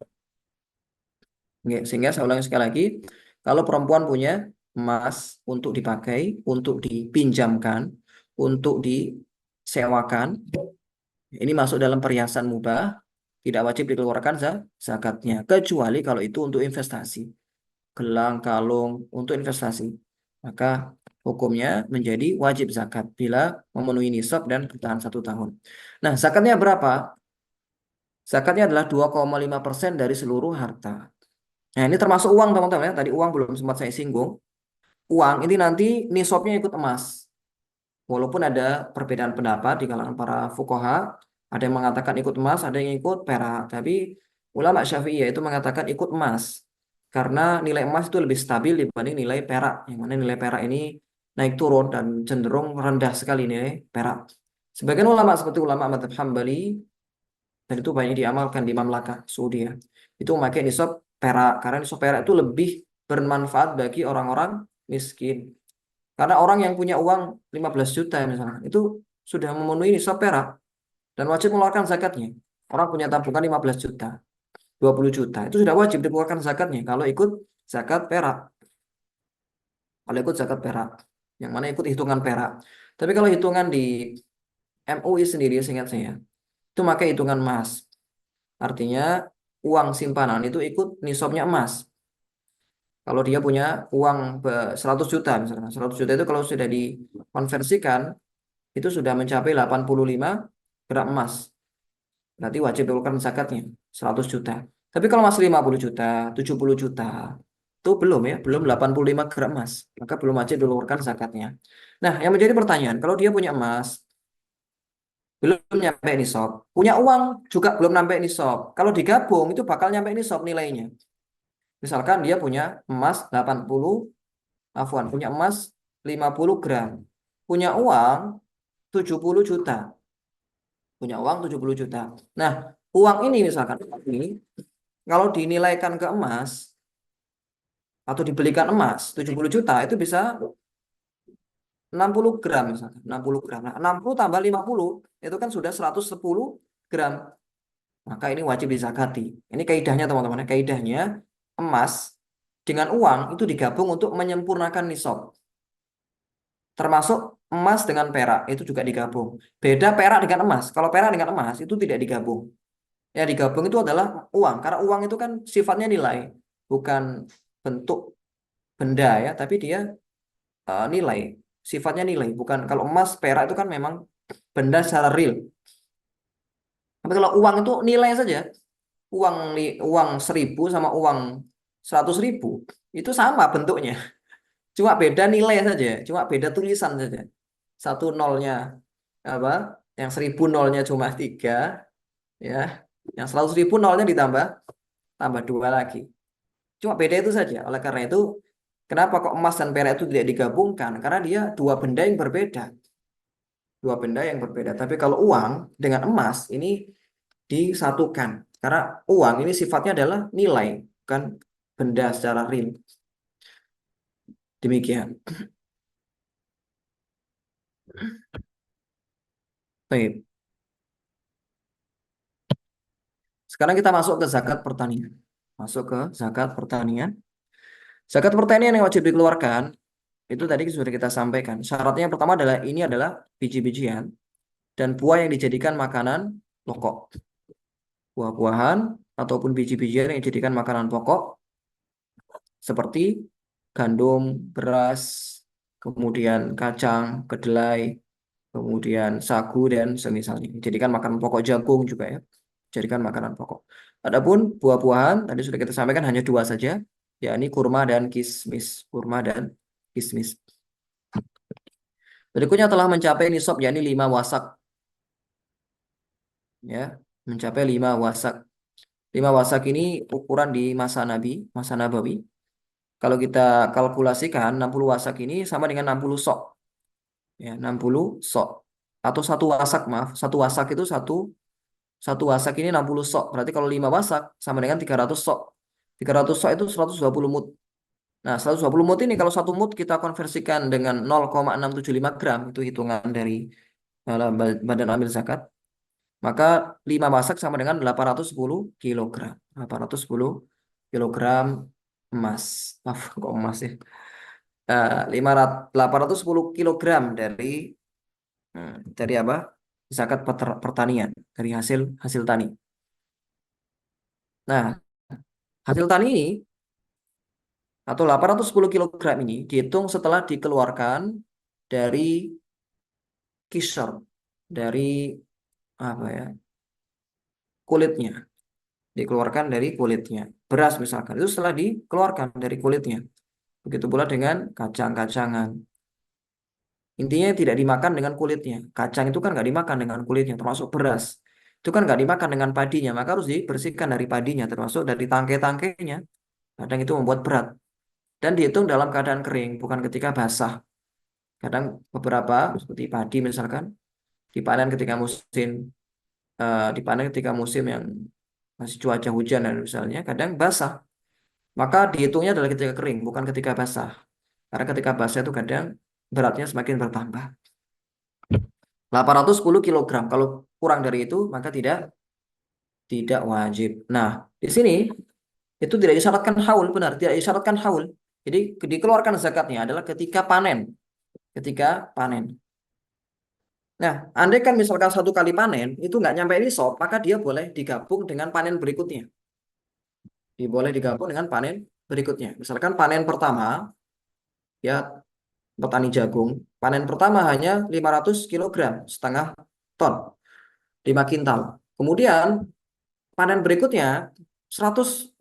Oke, sehingga saya ulangi sekali lagi, kalau perempuan punya emas untuk dipakai, untuk dipinjamkan, untuk disewakan, ini masuk dalam perhiasan mubah, tidak wajib dikeluarkan zakatnya, kecuali kalau itu untuk investasi, gelang, kalung, untuk investasi. Maka hukumnya menjadi wajib zakat bila memenuhi nisab dan bertahan 1 tahun. Nah, zakatnya berapa? Zakatnya adalah 2,5% dari seluruh harta. Nah, ini termasuk uang teman-teman ya. Tadi uang belum sempat saya singgung. Uang ini nanti nisabnya ikut emas. Walaupun ada perbedaan pendapat di kalangan para fuqaha, ada yang mengatakan ikut emas, ada yang ikut perak. Tapi ulama Syafi'iyah itu mengatakan ikut emas. Karena nilai emas itu lebih stabil dibanding nilai perak. Yang mana nilai perak ini naik turun dan cenderung rendah sekali nilai perak. Sebagian ulama seperti ulama Madzhab Hambali, dan itu banyak diamalkan di Mamlakah Saudi ya. Itu memakai nisab perak. Karena nisab perak itu lebih bermanfaat bagi orang-orang miskin. Karena orang yang punya uang 15 juta misalnya, itu sudah memenuhi nisab perak dan wajib mengeluarkan zakatnya. Orang punya tabungan 15 juta, 20 juta, itu sudah wajib dikeluarkan zakatnya kalau ikut zakat perak. Kalau ikut zakat perak, yang mana ikut hitungan perak. Tapi kalau hitungan di MUI sendiri, seingat saya, itu pakai hitungan emas. Artinya uang simpanan itu ikut nisabnya emas. Kalau dia punya uang 100 juta misalnya, 100 juta itu kalau sudah dikonversikan itu sudah mencapai 85 gram emas. Berarti wajib dikeluarkan zakatnya 100 juta. Tapi kalau masih 50 juta, 70 juta, itu belum ya, belum 85 gram emas. Maka belum wajib dikeluarkan zakatnya. Nah, yang menjadi pertanyaan, kalau dia punya emas, belum nyampe nisab, punya uang juga belum nyampe nisab. Kalau digabung itu bakal nyampe nisab nilainya. Misalkan dia punya emas 80, punya emas 50 gram. Punya uang 70 juta. Punya uang 70 juta. Nah, uang ini misalkan ini kalau dinilaikan ke emas atau dibelikan emas 70 juta itu bisa 60 gram misalkan, 60 gram. Nah, 60 tambah 50 itu kan sudah 110 gram. Maka ini wajib dizakati. Ini kaidahnya teman-teman. Kaidahnya emas dengan uang itu digabung untuk menyempurnakan nisab. Termasuk emas dengan perak itu juga digabung. Beda perak dengan emas. Kalau perak dengan emas itu tidak digabung. Ya digabung itu adalah uang. Karena uang itu kan sifatnya nilai, bukan bentuk benda ya, tapi dia nilai. Sifatnya nilai. Bukan kalau emas, perak itu kan memang benda secara real. Tapi kalau uang itu nilai saja, uang 1.000 sama uang 100.000 itu sama bentuknya, cuma beda nilai saja, cuma beda tulisan saja. Satu nolnya apa? Yang 1.000 nolnya cuma 3, ya. Yang 100.000 nolnya ditambah tambah 2 lagi. Cuma beda itu saja. Oleh karena itu, kenapa kok emas dan perak itu tidak digabungkan? Karena dia dua benda yang berbeda, dua benda yang berbeda. Tapi kalau uang dengan emas ini disatukan. Karena uang ini sifatnya adalah nilai, bukan benda secara real. Demikian. Baik. Sekarang kita masuk ke zakat pertanian. Masuk ke zakat pertanian. Zakat pertanian yang wajib dikeluarkan itu tadi sudah kita sampaikan. Syaratnya yang pertama adalah ini adalah biji-bijian dan buah yang dijadikan makanan pokok. Buah-buahan ataupun biji-bijian yang dijadikan makanan pokok seperti gandum, beras, kemudian kacang, kedelai, kemudian sagu dan semisalnya. Jadikan makanan pokok, jagung juga ya. Jadikan makanan pokok. Adapun buah-buahan tadi sudah kita sampaikan hanya dua saja, yakni kurma dan kismis. Kurma dan kismis. Berikutnya telah mencapai nisab yakni 5 wasak, ya, mencapai 5 wasak. 5 wasak ini ukuran di masa Nabi, masa Nabawi. Kalau kita kalkulasikan 60 wasak ini sama dengan 60 sok. Ya, 60 sok. Atau satu wasak, maaf. Satu wasak itu satu wasak ini 60 sok. Berarti kalau 5 wasak sama dengan 300 sok. 300 sok itu 120 mut. Nah, 120 mut ini kalau satu mut kita konversikan dengan 0,675 gram, itu hitungan dari Badan Amil Zakat. Maka 5 wasak sama dengan 810 kilogram. 810 kilogram emas. Maaf, kok emas ya? 810 kilogram dari apa? Zakat pertanian, dari hasil hasil tani. Nah, hasil tani ini atau 810 kilogram ini dihitung setelah dikeluarkan dari kisar, dari apa ya? Kulitnya, dikeluarkan dari kulitnya. Beras misalkan itu setelah dikeluarkan dari kulitnya. Begitu pula dengan kacang-kacangan. Intinya tidak dimakan dengan kulitnya. Kacang itu kan nggak dimakan dengan kulitnya, termasuk beras. Itu kan nggak dimakan dengan padinya, maka harus dibersihkan dari padinya, termasuk dari tangkai-tangkainya. Kadang itu membuat berat. Dan dihitung dalam keadaan kering, bukan ketika basah. Kadang beberapa, seperti padi misalkan, dipanen ketika dipanen ketika musim yang masih cuaca hujan dan misalnya, kadang basah. Maka dihitungnya adalah ketika kering, bukan ketika basah. Karena ketika basah itu kadang beratnya semakin bertambah. 810 kilogram. Kalau kurang dari itu maka tidak wajib. Nah, di sini itu tidak disyaratkan haul, benar, tidak disyaratkan haul. Jadi dikeluarkan zakatnya adalah ketika panen, ketika panen. Nah, andai kan misalkan satu kali panen itu nggak nyampe nisab, maka dia boleh digabung dengan panen berikutnya. Dia boleh digabung dengan panen berikutnya. Misalkan panen pertama, ya, petani jagung, panen pertama hanya 500 kilogram, setengah ton, 5 kintal. Kemudian panen berikutnya 100,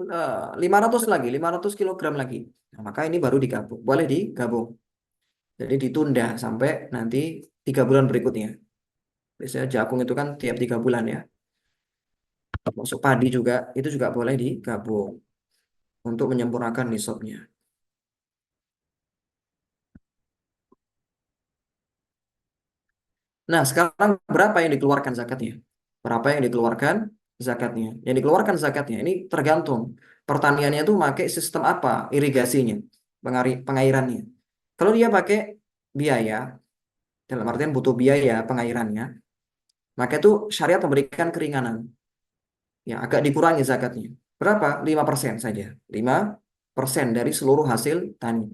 500 lagi, 500 kilogram lagi. Nah, maka ini baru digabung, boleh digabung. Jadi ditunda sampai nanti 3 bulan berikutnya. Biasanya jagung itu kan tiap 3 bulan ya. Masuk padi juga, itu juga boleh digabung untuk menyempurnakan nisabnya. Nah, sekarang berapa yang dikeluarkan zakatnya? Berapa yang dikeluarkan zakatnya? Yang dikeluarkan zakatnya ini tergantung pertaniannya itu pakai sistem apa irigasinya, pengairannya. Kalau dia pakai biaya, dalam artian butuh biaya pengairannya, maka itu syariat memberikan keringanan. Ya, agak dikurangi zakatnya. Berapa? 5% saja. 5% dari seluruh hasil tani.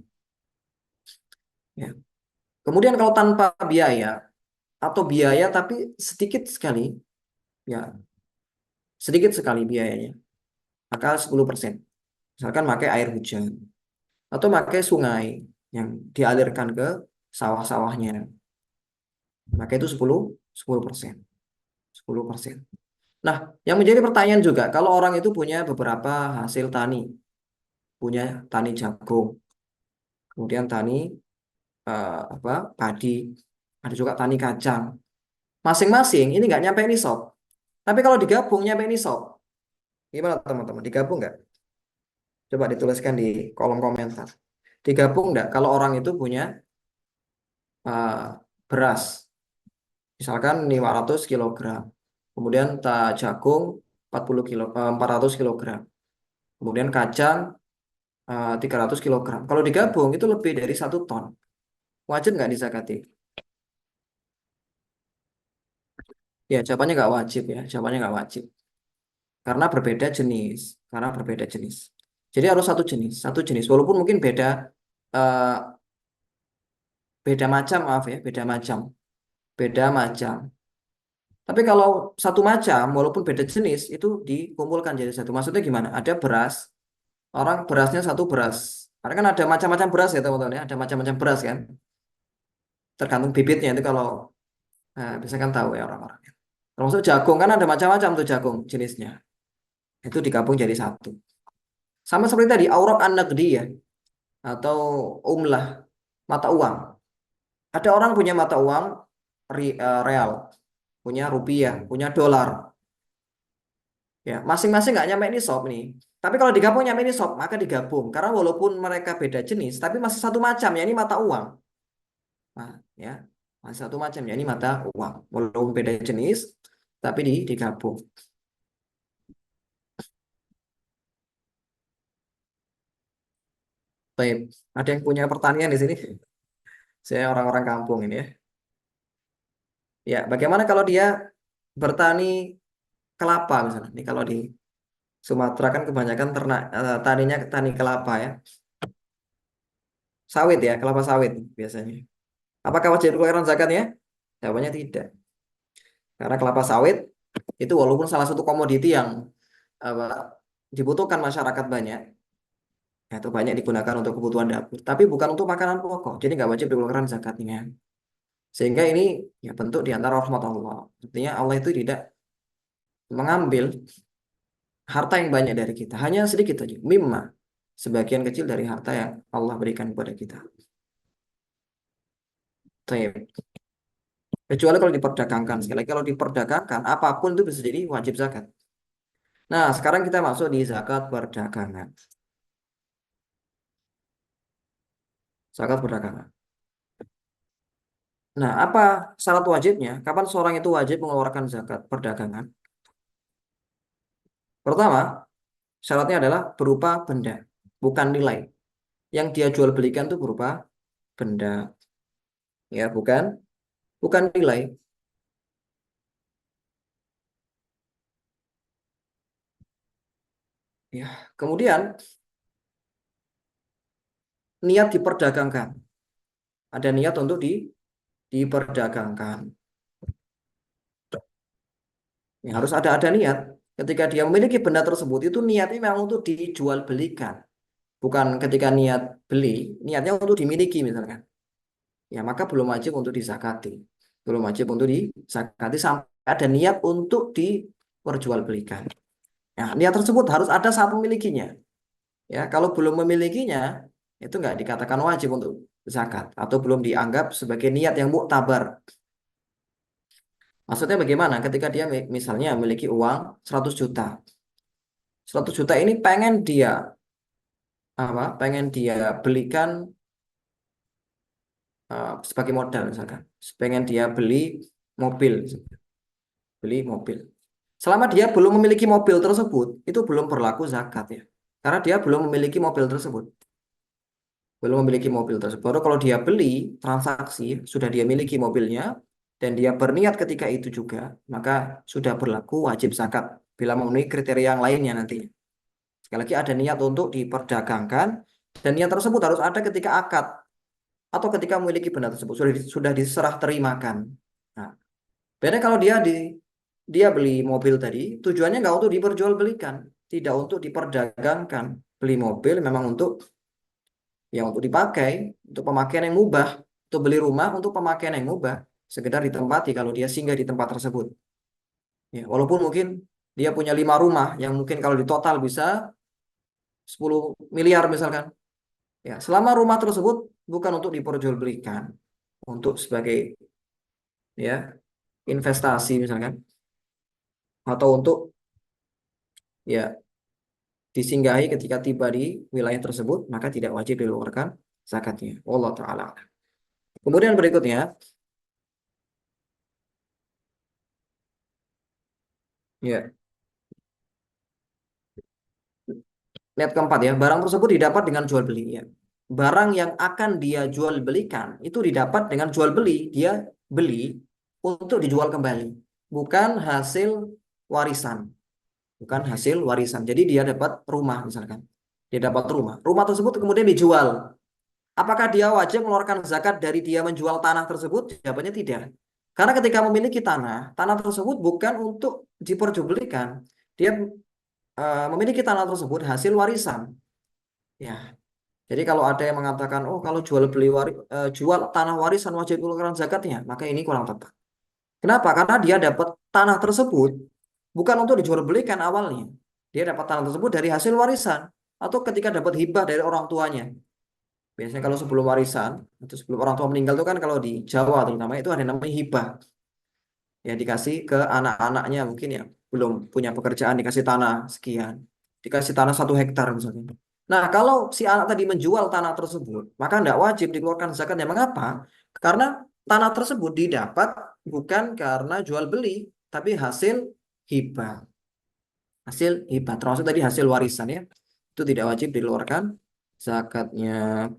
Ya. Kemudian kalau tanpa biaya atau biaya tapi sedikit sekali, ya, sedikit sekali biayanya, maka 10%. Misalkan pakai air hujan atau pakai sungai yang dialirkan ke sawah-sawahnya. Maka itu 10%. 10%. Nah, yang menjadi pertanyaan juga, kalau orang itu punya beberapa hasil tani, punya tani jagung, kemudian tani apa padi, ada juga tani kacang. Masing-masing ini nggak nyampe nisab. Tapi kalau digabung nyampe nisab. Gimana teman-teman? Digabung nggak? Coba dituliskan di kolom komentar. Digabung nggak? Kalau orang itu punya beras, misalkan 500 kilogram, kemudian jagung 400 kilogram, kemudian kacang 300 kilogram. Kalau digabung itu lebih dari 1 ton. Wajib nggak disakati? Ya, jawabannya nggak wajib ya. Jawabannya nggak wajib. Karena berbeda jenis. Karena berbeda jenis. Jadi harus satu jenis. Satu jenis. Walaupun mungkin beda eh, beda macam, maaf ya. Beda macam. Beda macam. Tapi kalau satu macam, walaupun beda jenis, itu dikumpulkan jadi satu. Maksudnya gimana? Ada beras. Orang berasnya satu beras. Karena kan ada macam-macam beras ya teman-teman ya. Ada macam-macam beras kan. Tergantung bibitnya itu kalau bisa kan tahu ya orang-orang. Termasuk jagung kan ada macam-macam tuh jagung jenisnya. Itu digabung jadi satu. Sama seperti tadi aurak an-naqdi ya atau umlah mata uang. Ada orang punya mata uang real, punya rupiah, punya dolar. Ya, masing-masing nggak nyampe nisab nih. Tapi kalau digabung nyampe nisab, maka digabung. Karena walaupun mereka beda jenis, tapi masih satu macam ya ini mata uang. Nah, ya masih satu macam ya ini mata uang. Walaupun beda jenis, tapi digabung. Baik, ada yang punya pertanyaan di sini? Saya orang-orang kampung ini ya. Ya, bagaimana kalau dia bertani kelapa misalnya? Ini kalau di Sumatera kan kebanyakan ternak taninya tani kelapa ya. Sawit ya, kelapa sawit biasanya. Apakah wajib dikeluarkan zakatnya? Jawabannya tidak. Karena kelapa sawit itu walaupun salah satu komoditi yang apa, dibutuhkan masyarakat banyak, ya, itu banyak digunakan untuk kebutuhan dapur, tapi bukan untuk makanan pokok. Jadi nggak wajib dikeluarkan zakatnya. Sehingga ini ya bentuk di antara rahmat Allah. Artinya Allah itu tidak mengambil harta yang banyak dari kita, hanya sedikit saja. Mimma, sebagian kecil dari harta yang Allah berikan kepada kita. Taib. Kecuali kalau diperdagangkan. Sekali lagi kalau diperdagangkan, apapun itu bisa jadi wajib zakat. Nah, sekarang kita masuk di zakat perdagangan. Zakat perdagangan. Nah, apa syarat wajibnya? Kapan seorang itu wajib mengeluarkan zakat perdagangan? Pertama, syaratnya adalah berupa benda, bukan nilai. Yang dia jual belikan itu berupa benda, ya bukan nilai. Ya, kemudian niat diperdagangkan. Ada niat untuk diperdagangkan. Ya, harus ada niat. Ketika dia memiliki benda tersebut, itu niatnya memang untuk dijual belikan. Bukan ketika niat beli, niatnya untuk dimiliki misalkan. Ya, maka belum wajib untuk disakati. Belum wajib untuk disakati sampai ada niat untuk diperjualbelikan. Ya, niat tersebut harus ada saat memilikinya. Ya, kalau belum memilikinya, itu nggak dikatakan wajib untuk zakat atau belum dianggap sebagai niat yang muktabar. Maksudnya bagaimana? Ketika dia misalnya memiliki uang 100 juta. 100 juta ini pengen dia belikan sebagai modal misalkan. Pengen dia mobil, beli mobil. Selama dia belum memiliki mobil tersebut, itu belum berlaku zakat ya. Karena dia belum memiliki mobil tersebut. Belum memiliki mobil tersebut. Baru kalau dia beli transaksi, sudah dia miliki mobilnya, dan dia berniat ketika itu juga, maka sudah berlaku wajib zakat bila memenuhi kriteria yang lainnya nantinya. Sekali lagi ada niat untuk diperdagangkan, dan niat tersebut harus ada ketika akad atau ketika memiliki benda tersebut sudah diserah terimakan. Nah, beda kalau dia beli mobil tadi, tujuannya nggak untuk diperjualbelikan, tidak untuk diperdagangkan. Beli mobil memang untuk dipakai, untuk pemakaian yang mubah, untuk beli rumah untuk pemakaian yang mubah. sekedar ditempati kalau dia singgah di tempat tersebut. Ya, walaupun mungkin dia punya 5 rumah yang mungkin kalau di total bisa 10 miliar misalkan. Ya, selama rumah tersebut bukan untuk diperjualbelikan, untuk sebagai ya investasi misalkan, atau untuk ya disinggahi ketika tiba di wilayah tersebut, maka tidak wajib dikeluarkan zakatnya. Allah taala. Kemudian berikutnya, ya, lihat keempat ya, barang tersebut didapat dengan jual beli ya. Barang yang akan dia jual belikan itu didapat dengan jual beli, dia beli untuk dijual kembali, bukan hasil warisan, bukan hasil warisan. Jadi dia dapat rumah misalkan. Dia dapat rumah. Rumah tersebut kemudian dijual. Apakah dia wajib mengeluarkan zakat dari dia menjual tanah tersebut? Jawabannya tidak. Karena ketika memiliki tanah, tanah tersebut bukan untuk diperjualbelikan. Dia memiliki tanah tersebut hasil warisan. Ya, jadi kalau ada yang mengatakan, oh kalau jual tanah warisan wajib mengeluarkan zakatnya, maka ini kurang tepat. Kenapa? Karena dia dapat tanah tersebut bukan untuk dijualbelikan awalnya. Dia dapat tanah tersebut dari hasil warisan atau ketika dapat hibah dari orang tuanya. Biasanya kalau sebelum warisan atau sebelum orang tua meninggal itu kan kalau di Jawa terutama itu ada yang namanya hibah. Ya dikasih ke anak-anaknya mungkin ya belum punya pekerjaan dikasih tanah sekian. Dikasih tanah 1 hektar misalnya. Nah kalau si anak tadi menjual tanah tersebut maka tidak wajib dikeluarkan zakatnya. Mengapa? Karena tanah tersebut didapat bukan karena jual beli tapi hasil hibah. Hasil hibah termasuk tadi hasil warisan ya. Itu tidak wajib dikeluarkan zakatnya.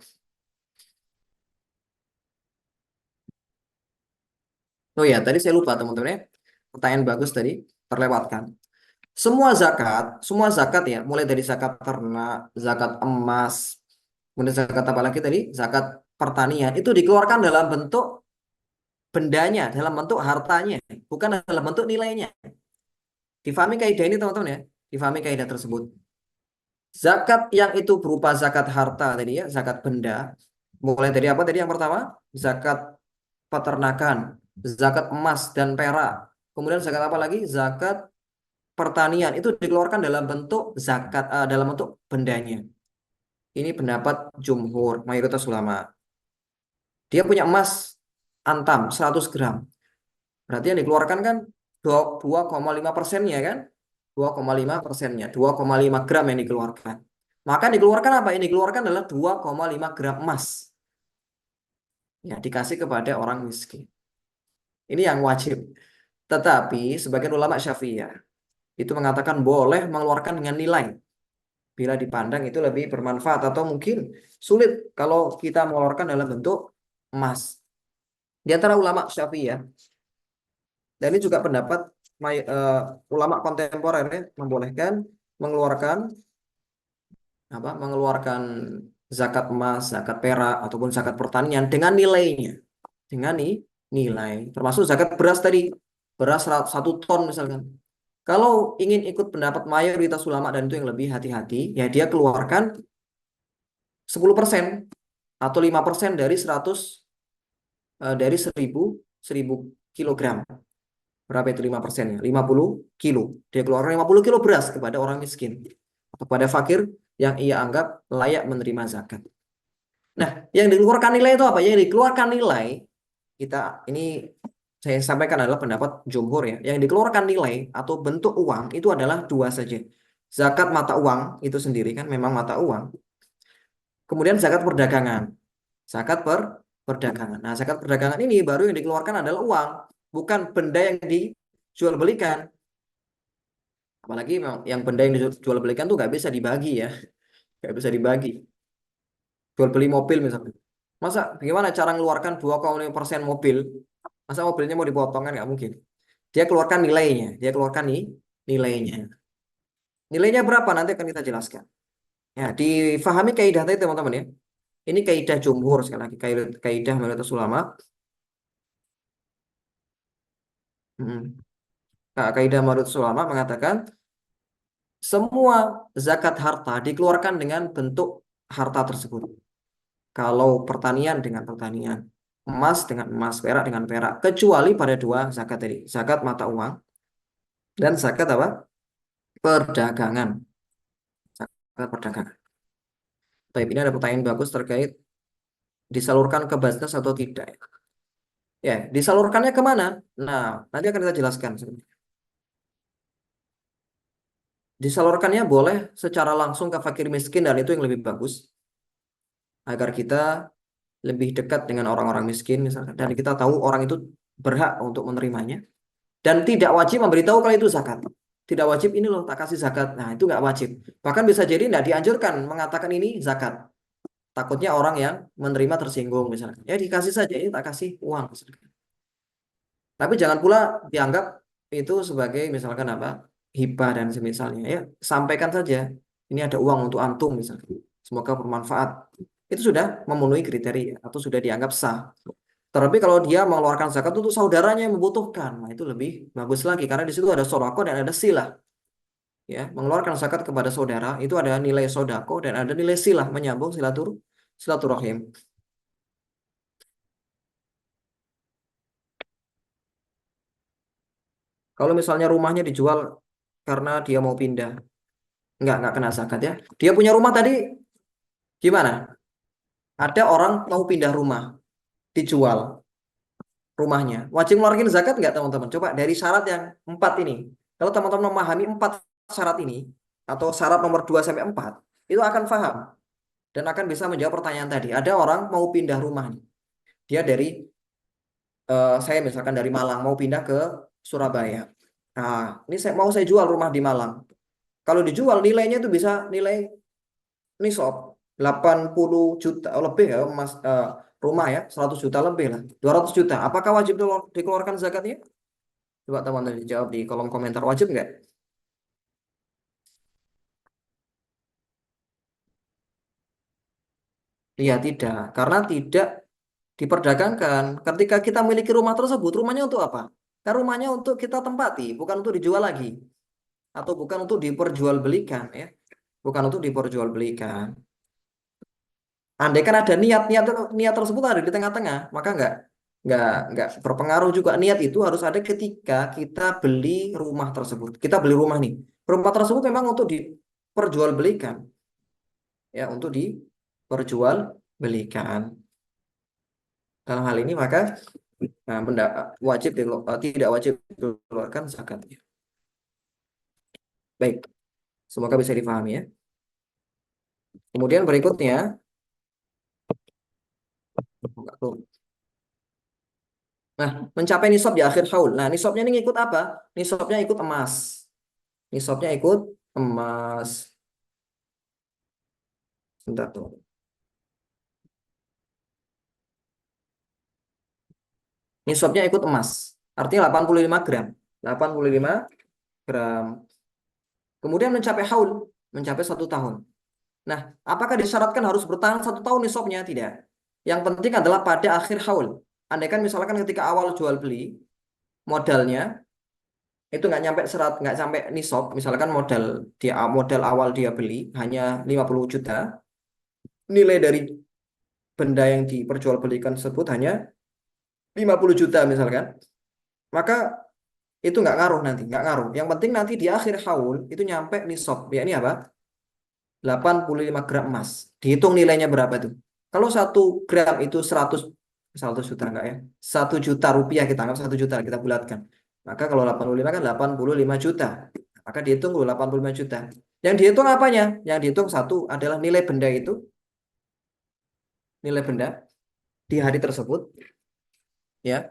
Oh ya, tadi saya lupa teman-teman ya. Pertanyaan bagus tadi, terlewatkan. Semua zakat ya, mulai dari zakat ternak, zakat emas, kemudian zakat apa lagi tadi? Zakat pertanian, itu dikeluarkan dalam bentuk bendanya, dalam bentuk hartanya, bukan dalam bentuk nilainya. Difahami kaidah ini teman-teman ya, difahami kaidah tersebut. Zakat yang itu berupa zakat harta tadi ya, zakat benda, mulai dari apa tadi yang pertama? Zakat peternakan, zakat emas dan perak. Kemudian zakat apa lagi? Zakat pertanian itu dikeluarkan dalam bentuk zakat, dalam bentuk bendanya. Ini pendapat jumhur, mayoritas ulama. Dia punya emas antam 100 gram. Berarti yang dikeluarkan kan 2,5%-nya kan? 2,5%-nya, 2,5 gram yang dikeluarkan. Maka yang dikeluarkan apa? Yang dikeluarkan adalah 2,5 gram emas. Ya, dikasih kepada orang miskin. Ini yang wajib. Tetapi sebagian ulama Syafi'iyah itu mengatakan boleh mengeluarkan dengan nilai bila dipandang itu lebih bermanfaat atau mungkin sulit kalau kita mengeluarkan dalam bentuk emas. Di antara ulama Syafi'iyah dan ini juga pendapat ulama kontemporer ya, membolehkan mengeluarkan mengeluarkan zakat emas, zakat perak ataupun zakat pertanian dengan nilainya, dengan nilai termasuk zakat beras tadi, beras 1 ton misalkan. Kalau ingin ikut pendapat mayoritas ulama dan itu yang lebih hati-hati, ya dia keluarkan 10% atau 5% dari 100 dari 1000 kilogram. Berapa itu 5%-nya? 50 kilo. Dia keluarkan 50 kilo beras kepada orang miskin atau kepada fakir yang ia anggap layak menerima zakat. Nah, yang dikeluarkan nilai itu apa? Yang dikeluarkan nilai kita ini saya sampaikan adalah pendapat jumhur ya. Yang dikeluarkan nilai atau bentuk uang itu adalah dua saja. Zakat mata uang itu sendiri kan memang mata uang. Kemudian zakat perdagangan. Perdagangan. Nah, zakat perdagangan ini baru yang dikeluarkan adalah uang, bukan benda yang dijual belikan. Apalagi yang benda yang dijual belikan tuh nggak bisa dibagi ya, nggak bisa dibagi. Jual beli mobil misalnya. Masa bagaimana cara mengeluarkan 2,5% mobil? Masa mobilnya mau dipotong kan nggak mungkin. Dia keluarkan nilainya, dia keluarkan nih nilainya. Nilainya berapa nanti akan kita jelaskan. Ya, difahami kaidah tadi teman-teman ya. Ini kaidah jumhur sekali lagi, kaidah mayoritas ulama. Kaidah mayoritas ulama mengatakan semua zakat harta dikeluarkan dengan bentuk harta tersebut. Kalau pertanian dengan pertanian, emas dengan emas, perak dengan perak, kecuali pada dua zakat tadi, zakat mata uang dan zakat apa? Perdagangan. Zakat perdagangan. Tapi ini ada pertanyaan bagus terkait disalurkan ke Basnas atau tidak. Ya, disalurkannya kemana? Nah, nanti akan kita jelaskan. Disalurkannya boleh secara langsung ke fakir miskin dan itu yang lebih bagus agar kita lebih dekat dengan orang-orang miskin misalkan dan kita tahu orang itu berhak untuk menerimanya dan tidak wajib memberitahu kalau itu zakat. Tidak wajib ini loh tak kasih zakat. Nah, itu nggak wajib. Bahkan bisa jadi nggak dianjurkan mengatakan ini zakat. Takutnya orang yang menerima tersinggung misalkan. Ya dikasih saja ini tak kasih uang misalkan. Tapi jangan pula dianggap itu sebagai misalkan apa hibah dan semisalnya. Ya sampaikan saja ini ada uang untuk antum misalkan. Semoga bermanfaat. Itu sudah memenuhi kriteria atau sudah dianggap sah. Terlebih kalau dia mengeluarkan zakat untuk saudaranya yang membutuhkan, nah itu lebih bagus lagi karena di situ ada sodako dan ada silah. Ya, mengeluarkan zakat kepada saudara itu ada nilai sodako dan ada nilai silah menyambung silaturahim. Kalau misalnya rumahnya dijual karena dia mau pindah, nggak kena zakat ya. Dia punya rumah tadi gimana? Ada orang mau pindah rumah, dijual rumahnya. Wajib ngeluarin zakat nggak teman-teman? Coba dari syarat yang empat ini. Kalau teman-teman memahami empat syarat ini, atau syarat nomor 2 sampai 4 itu akan paham dan akan bisa menjawab pertanyaan tadi. Ada orang mau pindah rumah nih. Dia dari, saya misalkan dari Malang mau pindah ke Surabaya. Nah, ini saya jual rumah di Malang. Kalau dijual nilainya itu bisa nilai nisab 80 juta lebih ya Mas, rumah ya 100 juta lebih lah 200 juta apakah wajib dikeluarkan zakatnya? Coba teman-teman dijawab di kolom komentar wajib nggak? Iya tidak karena tidak diperdagangkan ketika kita memiliki rumah tersebut rumahnya untuk apa? Kan rumahnya untuk kita tempati bukan untuk dijual lagi atau bukan untuk diperjualbelikan ya bukan untuk diperjualbelikan. Andai kan ada niat niat niat tersebut ada di tengah-tengah, maka nggak berpengaruh juga. Niat itu harus ada ketika kita beli rumah tersebut. Kita beli rumah nih, rumah tersebut memang untuk diperjualbelikan, ya untuk diperjualbelikan. Dalam hal ini maka nah, wajib tidak wajib dikeluarkan zakatnya. Baik, semoga bisa dipahami ya. Kemudian berikutnya, nah mencapai nisab di akhir haul. Nah nisabnya ini ikut apa? Nisabnya ikut emas. Nisabnya ikut emas. Bentar tuh. Nisabnya ikut emas. Artinya 85 gram. 85 gram. Kemudian mencapai haul. Mencapai 1 tahun. Nah, apakah disyaratkan harus bertahan 1 tahun nisabnya? Tidak. Yang penting adalah pada akhir haul. Andaikan misalkan ketika awal jual beli, modalnya itu nggak sampai nisab. Misalkan modal awal dia beli hanya 50 juta. Nilai dari benda yang diperjualbelikan tersebut hanya 50 juta misalkan. Maka itu nggak ngaruh nanti, nggak ngaruh. Yang penting nanti di akhir haul itu nyampe nisab, ya ini apa? 85 gram emas. Dihitung nilainya berapa itu? Kalau 1 gram itu 100 juta enggak ya? 1 juta rupiah kita anggap 1 juta kita bulatkan. Maka kalau 85 kan 85 juta. Maka dihitung dulu 85 juta. Yang dihitung apanya? Yang dihitung satu adalah nilai benda itu, nilai benda di hari tersebut, ya,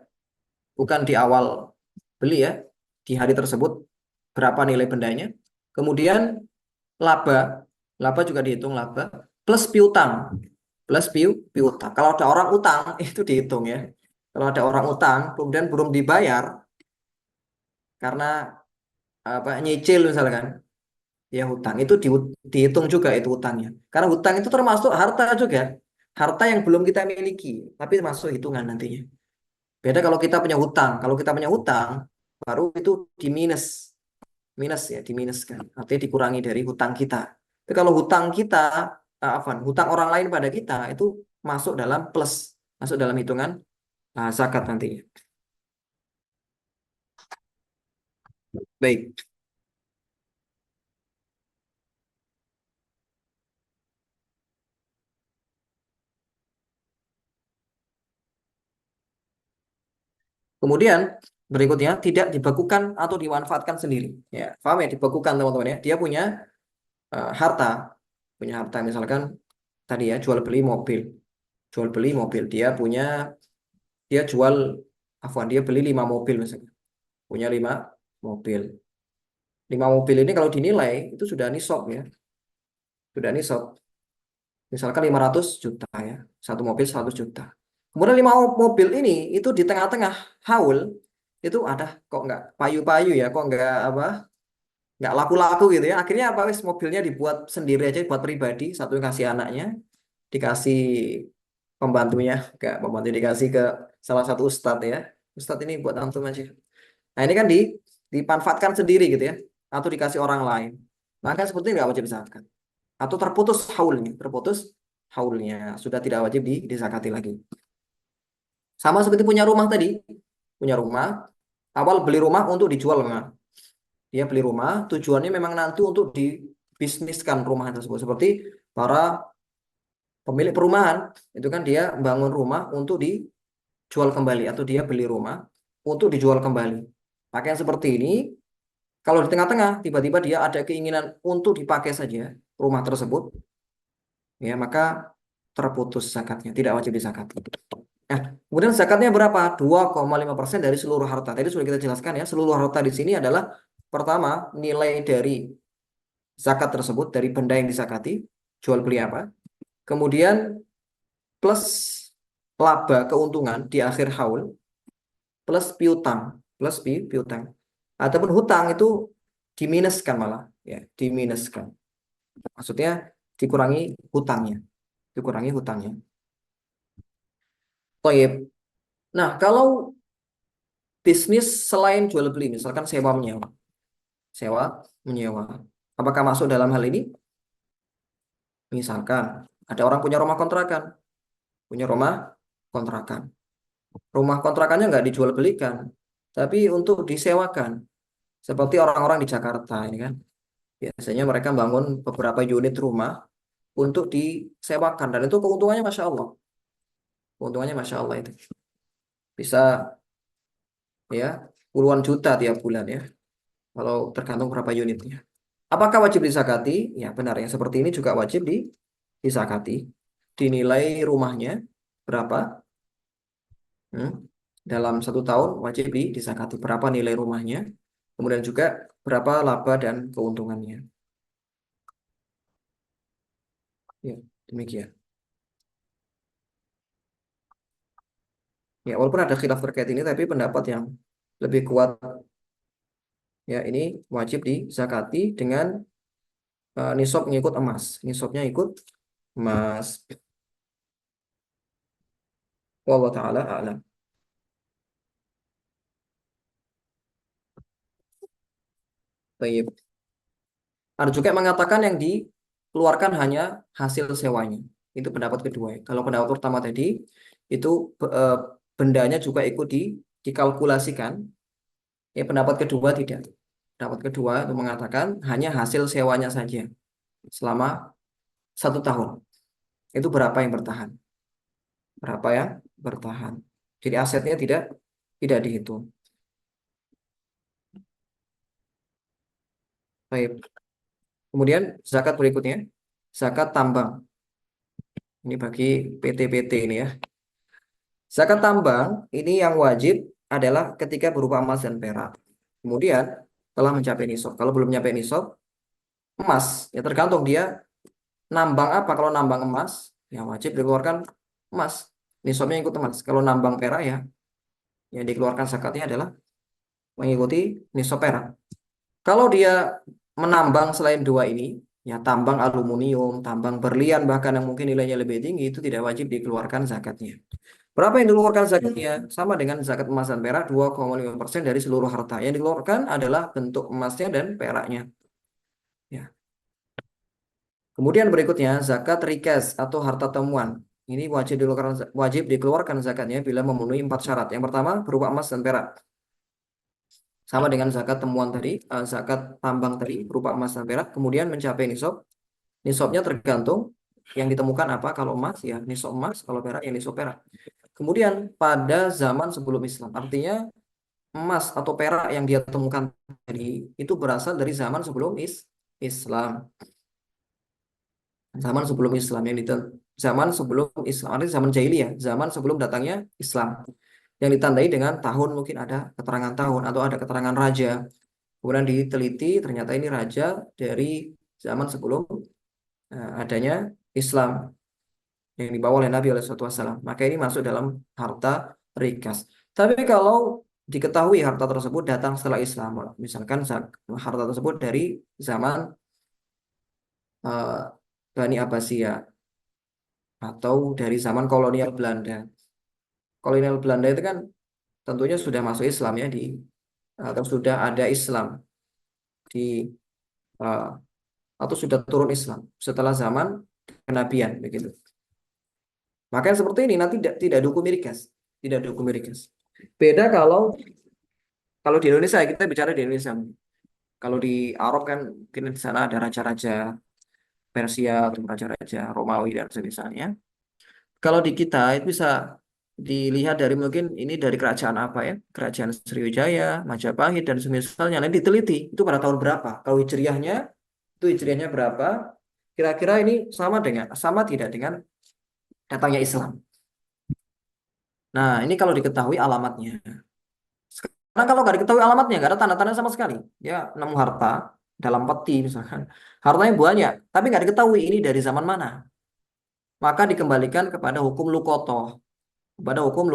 bukan di awal beli ya, di hari tersebut berapa nilai bendanya. Kemudian laba, laba juga dihitung laba plus piutang, plus piutang. Kalau ada orang utang itu dihitung ya. Kalau ada orang utang kemudian belum dibayar karena apa nyicil misalkan, ya hutang itu dihitung juga itu hutangnya. Karena hutang itu termasuk harta juga, harta yang belum kita miliki, tapi masuk hitungan nantinya. Beda kalau kita punya hutang. Kalau kita punya hutang, baru itu di minus, minus ya, diminuskan. Artinya dikurangi dari hutang kita. Tapi kalau hutang kita, hutang orang lain pada kita itu masuk dalam plus, masuk dalam hitungan zakat nantinya. Baik. Kemudian berikutnya tidak dibekukan atau dimanfaatkan sendiri. Ya, paham ya dibekukan teman-teman ya. Dia punya harta, misalkan tadi ya jual beli mobil, Dia punya dia jual afwan dia beli 5 mobil misalnya. Punya 5 mobil. 5 mobil ini kalau dinilai itu sudah nisab ya, sudah nisab. Misalkan 500 juta ya, satu mobil 100 juta. Kemudian 5 mobil ini itu di tengah-tengah haul itu ada kok nggak payu-payu ya, kok nggak laku-laku gitu ya. Akhirnya apa wis mobilnya dibuat sendiri aja, buat pribadi, satu kasih anaknya, dikasih pembantunya, nggak pembantu dikasih ke salah satu ustadz ya. Ustadz ini buat antum aja. Nah ini kan dimanfaatkan sendiri gitu ya, atau dikasih orang lain. Maka seperti ini nggak wajib zakat. Atau terputus haulnya, sudah tidak wajib disakati lagi. Sama seperti punya rumah tadi, punya rumah, awal beli rumah untuk dijual memang. Dia beli rumah, tujuannya memang nanti untuk dibisniskan rumah tersebut. Seperti para pemilik perumahan, itu kan dia bangun rumah untuk dijual kembali, atau dia beli rumah untuk dijual kembali. Maka yang seperti ini, kalau di tengah-tengah, tiba-tiba dia ada keinginan untuk dipakai saja rumah tersebut, ya maka terputus zakatnya, tidak wajib disakati. Nah, kemudian zakatnya berapa? 2,5% dari seluruh harta. Tadi sudah kita jelaskan ya, seluruh harta di sini adalah pertama nilai dari zakat tersebut, dari benda yang disakati, jual beli apa. Kemudian plus laba keuntungan di akhir haul, plus piutang, piutang. Ataupun hutang itu diminuskan malah, ya, diminuskan. Maksudnya dikurangi hutangnya, dikurangi hutangnya. Toyib. Nah, kalau bisnis selain jual beli, misalkan sewa menyewa, apakah masuk dalam hal ini? Misalkan ada orang punya rumah kontrakan, punya rumah kontrakan. Rumah kontrakannya nggak dijual belikan, tapi untuk disewakan. Seperti orang-orang di Jakarta ini kan, biasanya mereka bangun beberapa unit rumah untuk disewakan, dan itu keuntungannya Masya Allah. Keuntungannya Masya Allah itu. Bisa ya puluhan juta tiap bulan ya, kalau tergantung berapa unitnya. Apakah wajib disakati? Ya benar, yang seperti ini juga wajib disakati. Dinilai rumahnya berapa? Hmm. Dalam 1 tahun wajib disakati berapa nilai rumahnya. Kemudian juga berapa laba dan keuntungannya. Ya, demikian. Ya, walaupun ada khilaf terkait ini, tapi pendapat yang lebih kuat ya ini wajib disakati dengan nisab mengikut emas. Nisabnya ikut emas. Wallahu taala a'lam. Baik. Ada juga yang mengatakan yang dikeluarkan hanya hasil sewanya. Itu pendapat kedua. Kalau pendapat pertama tadi itu eh, bendanya juga ikut dikalkulasikan. Ya, pendapat kedua tidak. Pendapat kedua itu mengatakan hanya hasil sewanya saja selama 1 tahun. Itu berapa yang bertahan? Berapa yang bertahan? Jadi asetnya tidak dihitung. Baik. Kemudian zakat berikutnya, zakat tambang. Ini bagi PT-PT ini ya. Zakat tambang ini yang wajib adalah ketika berupa emas dan perak. Kemudian telah mencapai nisab. Kalau belum mencapai nisab, emas ya tergantung dia nambang apa. Kalau nambang emas, ya wajib dikeluarkan emas. Nisabnya ikut emas. Kalau nambang perak ya, yang dikeluarkan zakatnya adalah mengikuti nisab perak. Kalau dia menambang selain dua ini, ya tambang aluminium, tambang berlian, bahkan yang mungkin nilainya lebih tinggi, itu tidak wajib dikeluarkan zakatnya. Berapa yang dikeluarkan zakatnya? Sama dengan zakat emas dan perak, 2,5% dari seluruh harta. Yang dikeluarkan adalah bentuk emasnya dan peraknya. Ya. Kemudian berikutnya, zakat rikas atau harta temuan. Ini wajib dikeluarkan zakatnya bila memenuhi 4 syarat. Yang pertama berupa emas dan perak. Sama dengan zakat temuan tadi, zakat tambang tadi berupa emas dan perak. Kemudian mencapai nisab. Nisabnya tergantung yang ditemukan apa. Kalau emas ya nisab emas, kalau perak ya nisab perak. Kemudian pada zaman sebelum Islam, artinya emas atau perak yang dia temukan tadi itu berasal dari zaman sebelum Islam. Zaman sebelum Islam zaman sebelum Islam, artinya zaman jahiliyah, zaman sebelum datangnya Islam. Yang ditandai dengan tahun, mungkin ada keterangan tahun atau ada keterangan raja. Kemudian diteliti ternyata ini raja dari zaman sebelum adanya Islam yang dibawa oleh Nabi SAW. Maka ini masuk dalam harta rikas. Tapi kalau diketahui harta tersebut datang setelah Islam, misalkan harta tersebut dari zaman eh, Bani Abbasiyah atau dari zaman kolonial Belanda. Kolonial Belanda itu kan tentunya sudah masuk Islam ya atau sudah ada Islam di eh, atau sudah turun Islam setelah zaman kenabian begitu. Maka yang seperti ini nanti tidak dihukumi rikas, tidak dihukumi rikas. Beda kalau di Indonesia, kita bicara di Indonesia. Kalau di Arab kan mungkin di sana ada raja-raja Persia atau raja-raja Romawi dan semisalnya. Kalau di kita itu bisa dilihat dari mungkin ini dari kerajaan apa ya, kerajaan Sriwijaya, Majapahit dan semisalnya. Nanti diteliti itu pada tahun berapa. Kalau hijriahnya itu hijriahnya berapa? Kira-kira ini sama tidak dengan datangnya Islam. Nah, ini kalau diketahui alamatnya. Karena kalau nggak diketahui alamatnya, nggak ada tanda-tanda sama sekali. Ya, nemu harta dalam peti misalkan. Hartanya banyak, tapi nggak diketahui ini dari zaman mana. Maka dikembalikan kepada hukum lukotoh. Kepada hukum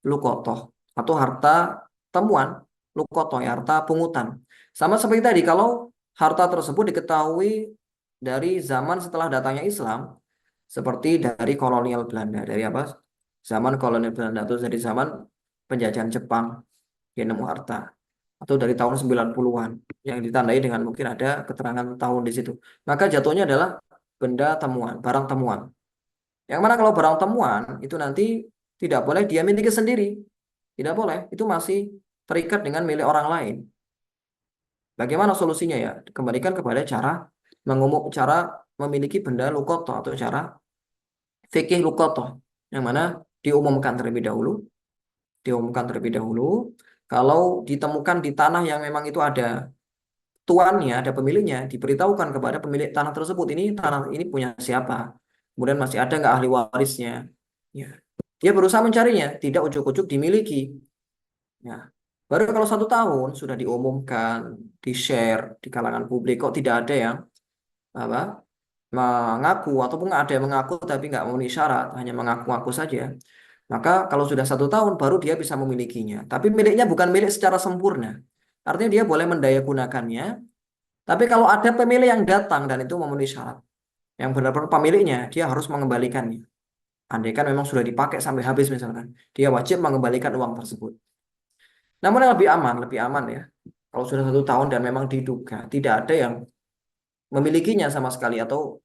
lukotoh. Atau harta temuan lukotoh, ya, harta pungutan. Sama seperti tadi, kalau harta tersebut diketahui dari zaman setelah datangnya Islam, seperti dari kolonial Belanda. Dari apa? Zaman kolonial Belanda, atau dari zaman penjajahan Jepang. Dia nemu harta atau dari tahun 90-an yang ditandai dengan mungkin ada keterangan tahun di situ. Maka jatuhnya adalah benda temuan, barang temuan. Yang mana kalau barang temuan itu nanti tidak boleh dia miliki sendiri. Tidak boleh, itu masih terikat dengan milik orang lain. Bagaimana solusinya ya? Kembalikan kepada cara memiliki benda lukoto atau cara fikih lukoto yang mana diumumkan terlebih dahulu, kalau ditemukan di tanah yang memang itu ada tuannya, ada pemiliknya, diberitahukan kepada pemilik tanah tersebut, ini tanah ini punya siapa, kemudian masih ada nggak ahli warisnya, ya, dia berusaha mencarinya, tidak ujuk-ujuk dimiliki, ya, baru kalau 1 tahun sudah diumumkan, di-share di kalangan publik, kok tidak ada yang apa mengaku, ataupun ada yang mengaku tapi nggak memenuhi syarat, hanya mengaku-ngaku saja. Maka kalau sudah 1 tahun baru dia bisa memilikinya. Tapi miliknya bukan milik secara sempurna. Artinya dia boleh mendaya gunakannya. Tapi kalau ada pemilik yang datang dan itu memenuhi syarat, yang benar-benar pemiliknya, dia harus mengembalikannya. Andai kan memang sudah dipakai sampai habis misalkan, dia wajib mengembalikan uang tersebut. Namun yang lebih aman ya. Kalau sudah 1 tahun dan memang diduga tidak ada yang memilikinya sama sekali atau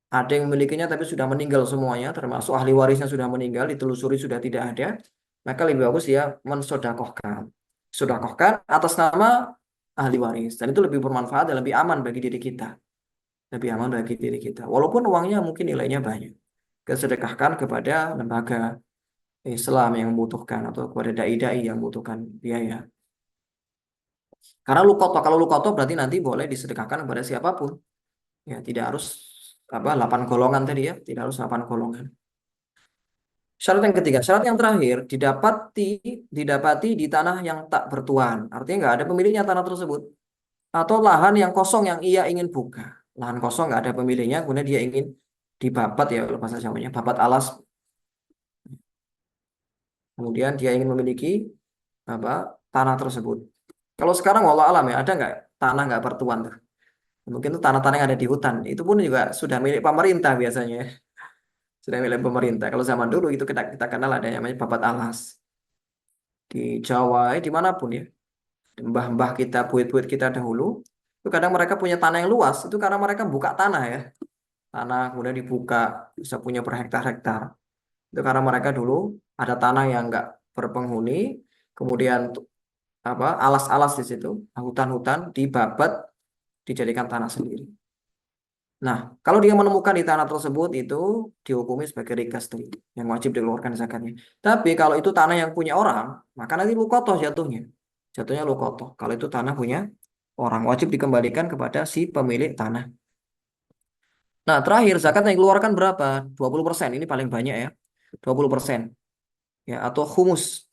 ada yang memilikinya tapi sudah meninggal semuanya, termasuk ahli warisnya sudah meninggal, ditelusuri sudah tidak ada, maka lebih bagus dia mensodakohkan. Sodakohkan atas nama ahli waris. Dan itu lebih bermanfaat dan lebih aman bagi diri kita. Lebih aman bagi diri kita. Walaupun uangnya mungkin nilainya banyak. Kesedekahkan kepada lembaga Islam yang membutuhkan atau kepada dai-dai yang membutuhkan biaya. Karena kalau lukoto berarti nanti boleh disedekahkan kepada siapapun. Ya, tidak harus 8 golongan tadi ya, tidak harus 8 golongan. Syarat yang ketiga, syarat yang terakhir, didapati di tanah yang tak bertuan. Artinya nggak ada pemiliknya tanah tersebut. Atau lahan yang kosong yang ia ingin buka. Lahan kosong nggak ada pemiliknya, kemudian dia ingin dibabat ya, kalau bahasa Jawanya, babat alas. Kemudian dia ingin memiliki apa tanah tersebut. Kalau sekarang wallah alam ya, ada nggak tanah nggak bertuan tuh? Mungkin itu tanah-tanah yang ada di hutan. Itu pun juga sudah milik pemerintah biasanya, ya. Sudah milik pemerintah. Kalau zaman dulu itu kita kenal ada yang namanya babat alas. Di Jawa, dimanapun ya. Mbah-mbah kita, buyut-buyut kita dahulu, itu kadang mereka punya tanah yang luas, itu karena mereka buka tanah ya. Tanah kemudian dibuka, bisa punya berhektar-hektar. Itu karena mereka dulu ada tanah yang nggak berpenghuni, kemudian apa alas-alas di situ, hutan-hutan dibabat dijadikan tanah sendiri. Nah, kalau dia menemukan di tanah tersebut itu dihukumi sebagai rikas tadi, yang wajib dikeluarkan zakatnya. Tapi kalau itu tanah yang punya orang, maka nanti lukotoh jatuhnya. Jatuhnya lukotoh. Kalau itu tanah punya orang, wajib dikembalikan kepada si pemilik tanah. Nah, terakhir zakat yang dikeluarkan berapa? 20%. Ini paling banyak ya. 20%. Ya, atau humus.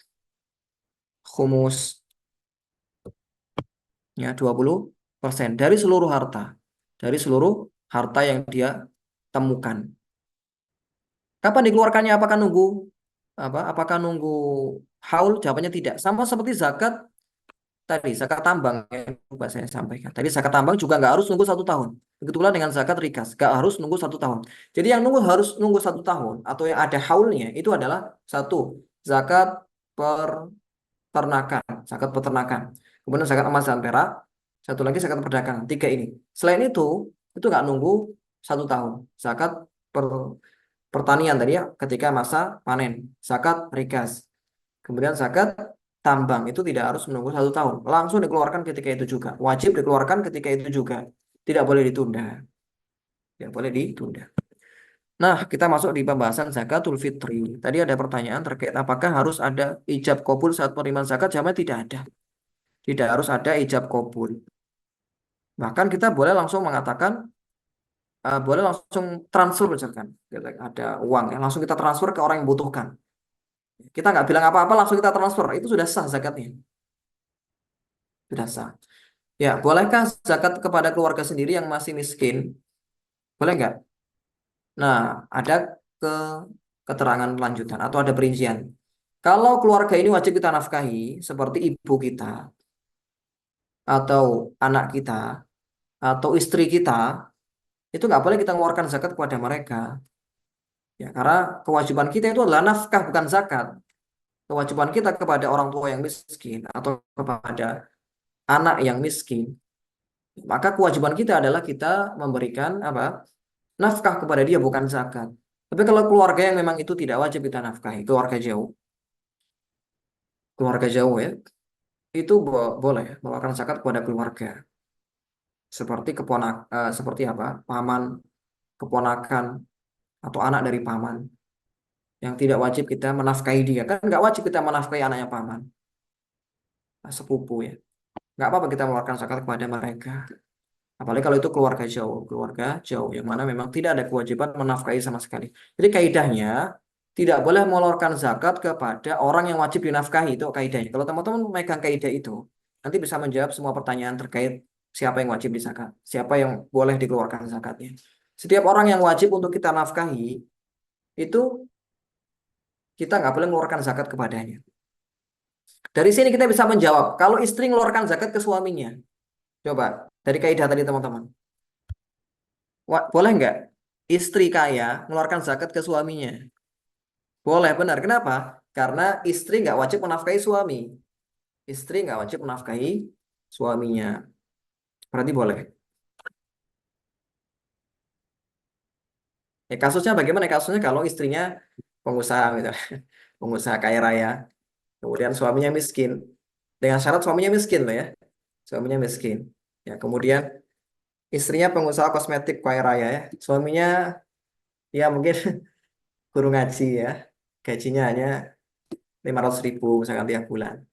Humus ya 20% dari seluruh harta. Dari seluruh harta yang dia temukan. Kapan dikeluarkannya? Apakah nunggu apa? Apakah nunggu haul? Jawabannya tidak. Sama seperti zakat tadi, zakat tambang yang lupa saya sampaikan. Tadi zakat tambang juga nggak harus nunggu 1 tahun. Begitulah dengan zakat rikas, nggak harus nunggu 1 tahun. Jadi yang nunggu harus nunggu 1 tahun atau yang ada haulnya itu adalah satu zakat peternakan, zakat peternakan. Kemudian zakat emas dan perak. Satu lagi zakat perdagangan. Tiga ini. Selain itu nggak nunggu 1 tahun. Zakat per pertanian tadi ya ketika masa panen, zakat rikas, kemudian zakat tambang itu tidak harus menunggu 1 tahun, langsung dikeluarkan ketika itu juga, wajib dikeluarkan ketika itu juga, tidak boleh ditunda, tidak boleh ditunda. Nah, kita masuk di pembahasan zakatul fitri. Tadi ada pertanyaan terkait apakah harus ada ijab kabul saat penerimaan zakat? Jamaah tidak ada, tidak harus ada ijab kabul. Bahkan kita boleh langsung mengatakan boleh langsung transfer misalkan. Ada uang ya, langsung kita transfer ke orang yang butuhkan. Kita nggak bilang apa-apa, langsung kita transfer. Itu sudah sah zakatnya. Sudah sah. Ya, bolehkah zakat kepada keluarga sendiri yang masih miskin? Boleh nggak? Nah, ada ke keterangan lanjutan atau ada perincian. Kalau keluarga ini wajib kita nafkahi, seperti ibu kita, atau anak kita, atau istri kita, itu nggak boleh kita mengeluarkan zakat kepada mereka. Ya, karena kewajiban kita itu adalah nafkah, bukan zakat. Kewajiban kita kepada orang tua yang miskin, atau kepada anak yang miskin, maka kewajiban kita adalah kita memberikan apa? Nafkah kepada dia bukan zakat. Tapi kalau keluarga yang memang itu tidak wajib kita nafkahi, keluarga jauh ya, itu boleh mengeluarkan zakat kepada keluarga. Seperti seperti apa? Paman, keponakan, atau anak dari paman yang tidak wajib kita menafkahi dia. Kan nggak wajib kita menafkahi anaknya paman, sepupu ya. Nggak apa-apa kita mengeluarkan zakat kepada mereka. Apalagi kalau itu keluarga jauh yang mana memang tidak ada kewajiban menafkahi sama sekali. Jadi kaidahnya tidak boleh mengeluarkan zakat kepada orang yang wajib dinafkahi, itu kaidahnya. Kalau teman-teman megang kaidah itu, nanti bisa menjawab semua pertanyaan terkait siapa yang wajib dizakat, siapa yang boleh dikeluarkan zakatnya. Setiap orang yang wajib untuk kita nafkahi itu kita nggak boleh mengeluarkan zakat kepadanya. Dari sini kita bisa menjawab kalau istri mengeluarkan zakat ke suaminya. Coba dari kaidah tadi teman-teman. Boleh nggak istri kaya mengeluarkan zakat ke suaminya? Boleh, benar. Kenapa? Karena istri nggak wajib menafkahi suami. Istri nggak wajib menafkahi suaminya. Berarti boleh. Ya, kasusnya bagaimana? Kasusnya kalau istrinya pengusaha, gitu. Pengusaha kaya raya. Kemudian suaminya miskin. Dengan syarat suaminya miskin loh ya. Suaminya miskin. Ya, kemudian istrinya pengusaha kosmetik kaya raya ya. Suaminya ya mungkin guru ngaji ya. Gajinya hanya 500.000 misalkan tiap bulan.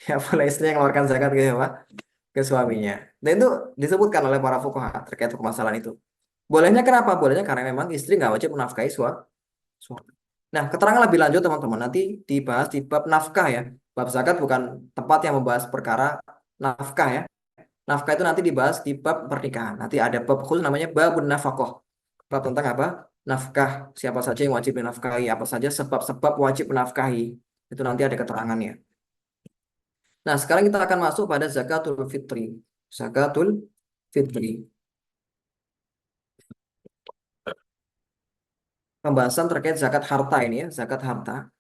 Ya boleh istri yang mengeluarkan zakat ke apa? Ke suaminya. Dan itu disebutkan oleh para fuqaha terkait permasalahan itu. Bolehnya kenapa? Bolehnya karena memang istri nggak wajib menafkahi suami. Nah, keterangan lebih lanjut teman-teman nanti dibahas di bab nafkah ya. Bab zakat bukan tempat yang membahas perkara nafkah ya. Nafkah itu nanti dibahas di bab pernikahan. Nanti ada bab khusus namanya babun nafkah. Bab tentang apa? Nafkah. Siapa saja yang wajib menafkahi, apa saja sebab-sebab wajib menafkahi. Itu nanti ada keterangannya. Nah, sekarang kita akan masuk pada zakatul fitri. Zakatul fitri. Pembahasan terkait zakat harta ini ya, zakat harta.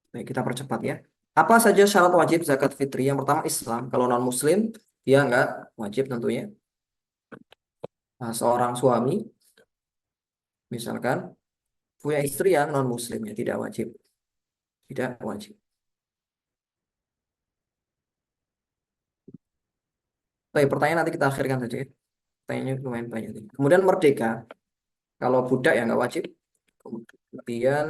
Baik, kita percepat ya. Apa saja syarat wajib zakat fitri? Yang pertama Islam. Kalau non-Muslim, dia nggak wajib tentunya. Nah, seorang suami, misalkan, punya istri yang non muslim ya, tidak wajib, tidak wajib. Baik, pertanyaan nanti kita akhirkan saja ya. Pertanyaannya lumayan banyak ini. Kemudian merdeka, kalau budak ya nggak wajib. Kemudian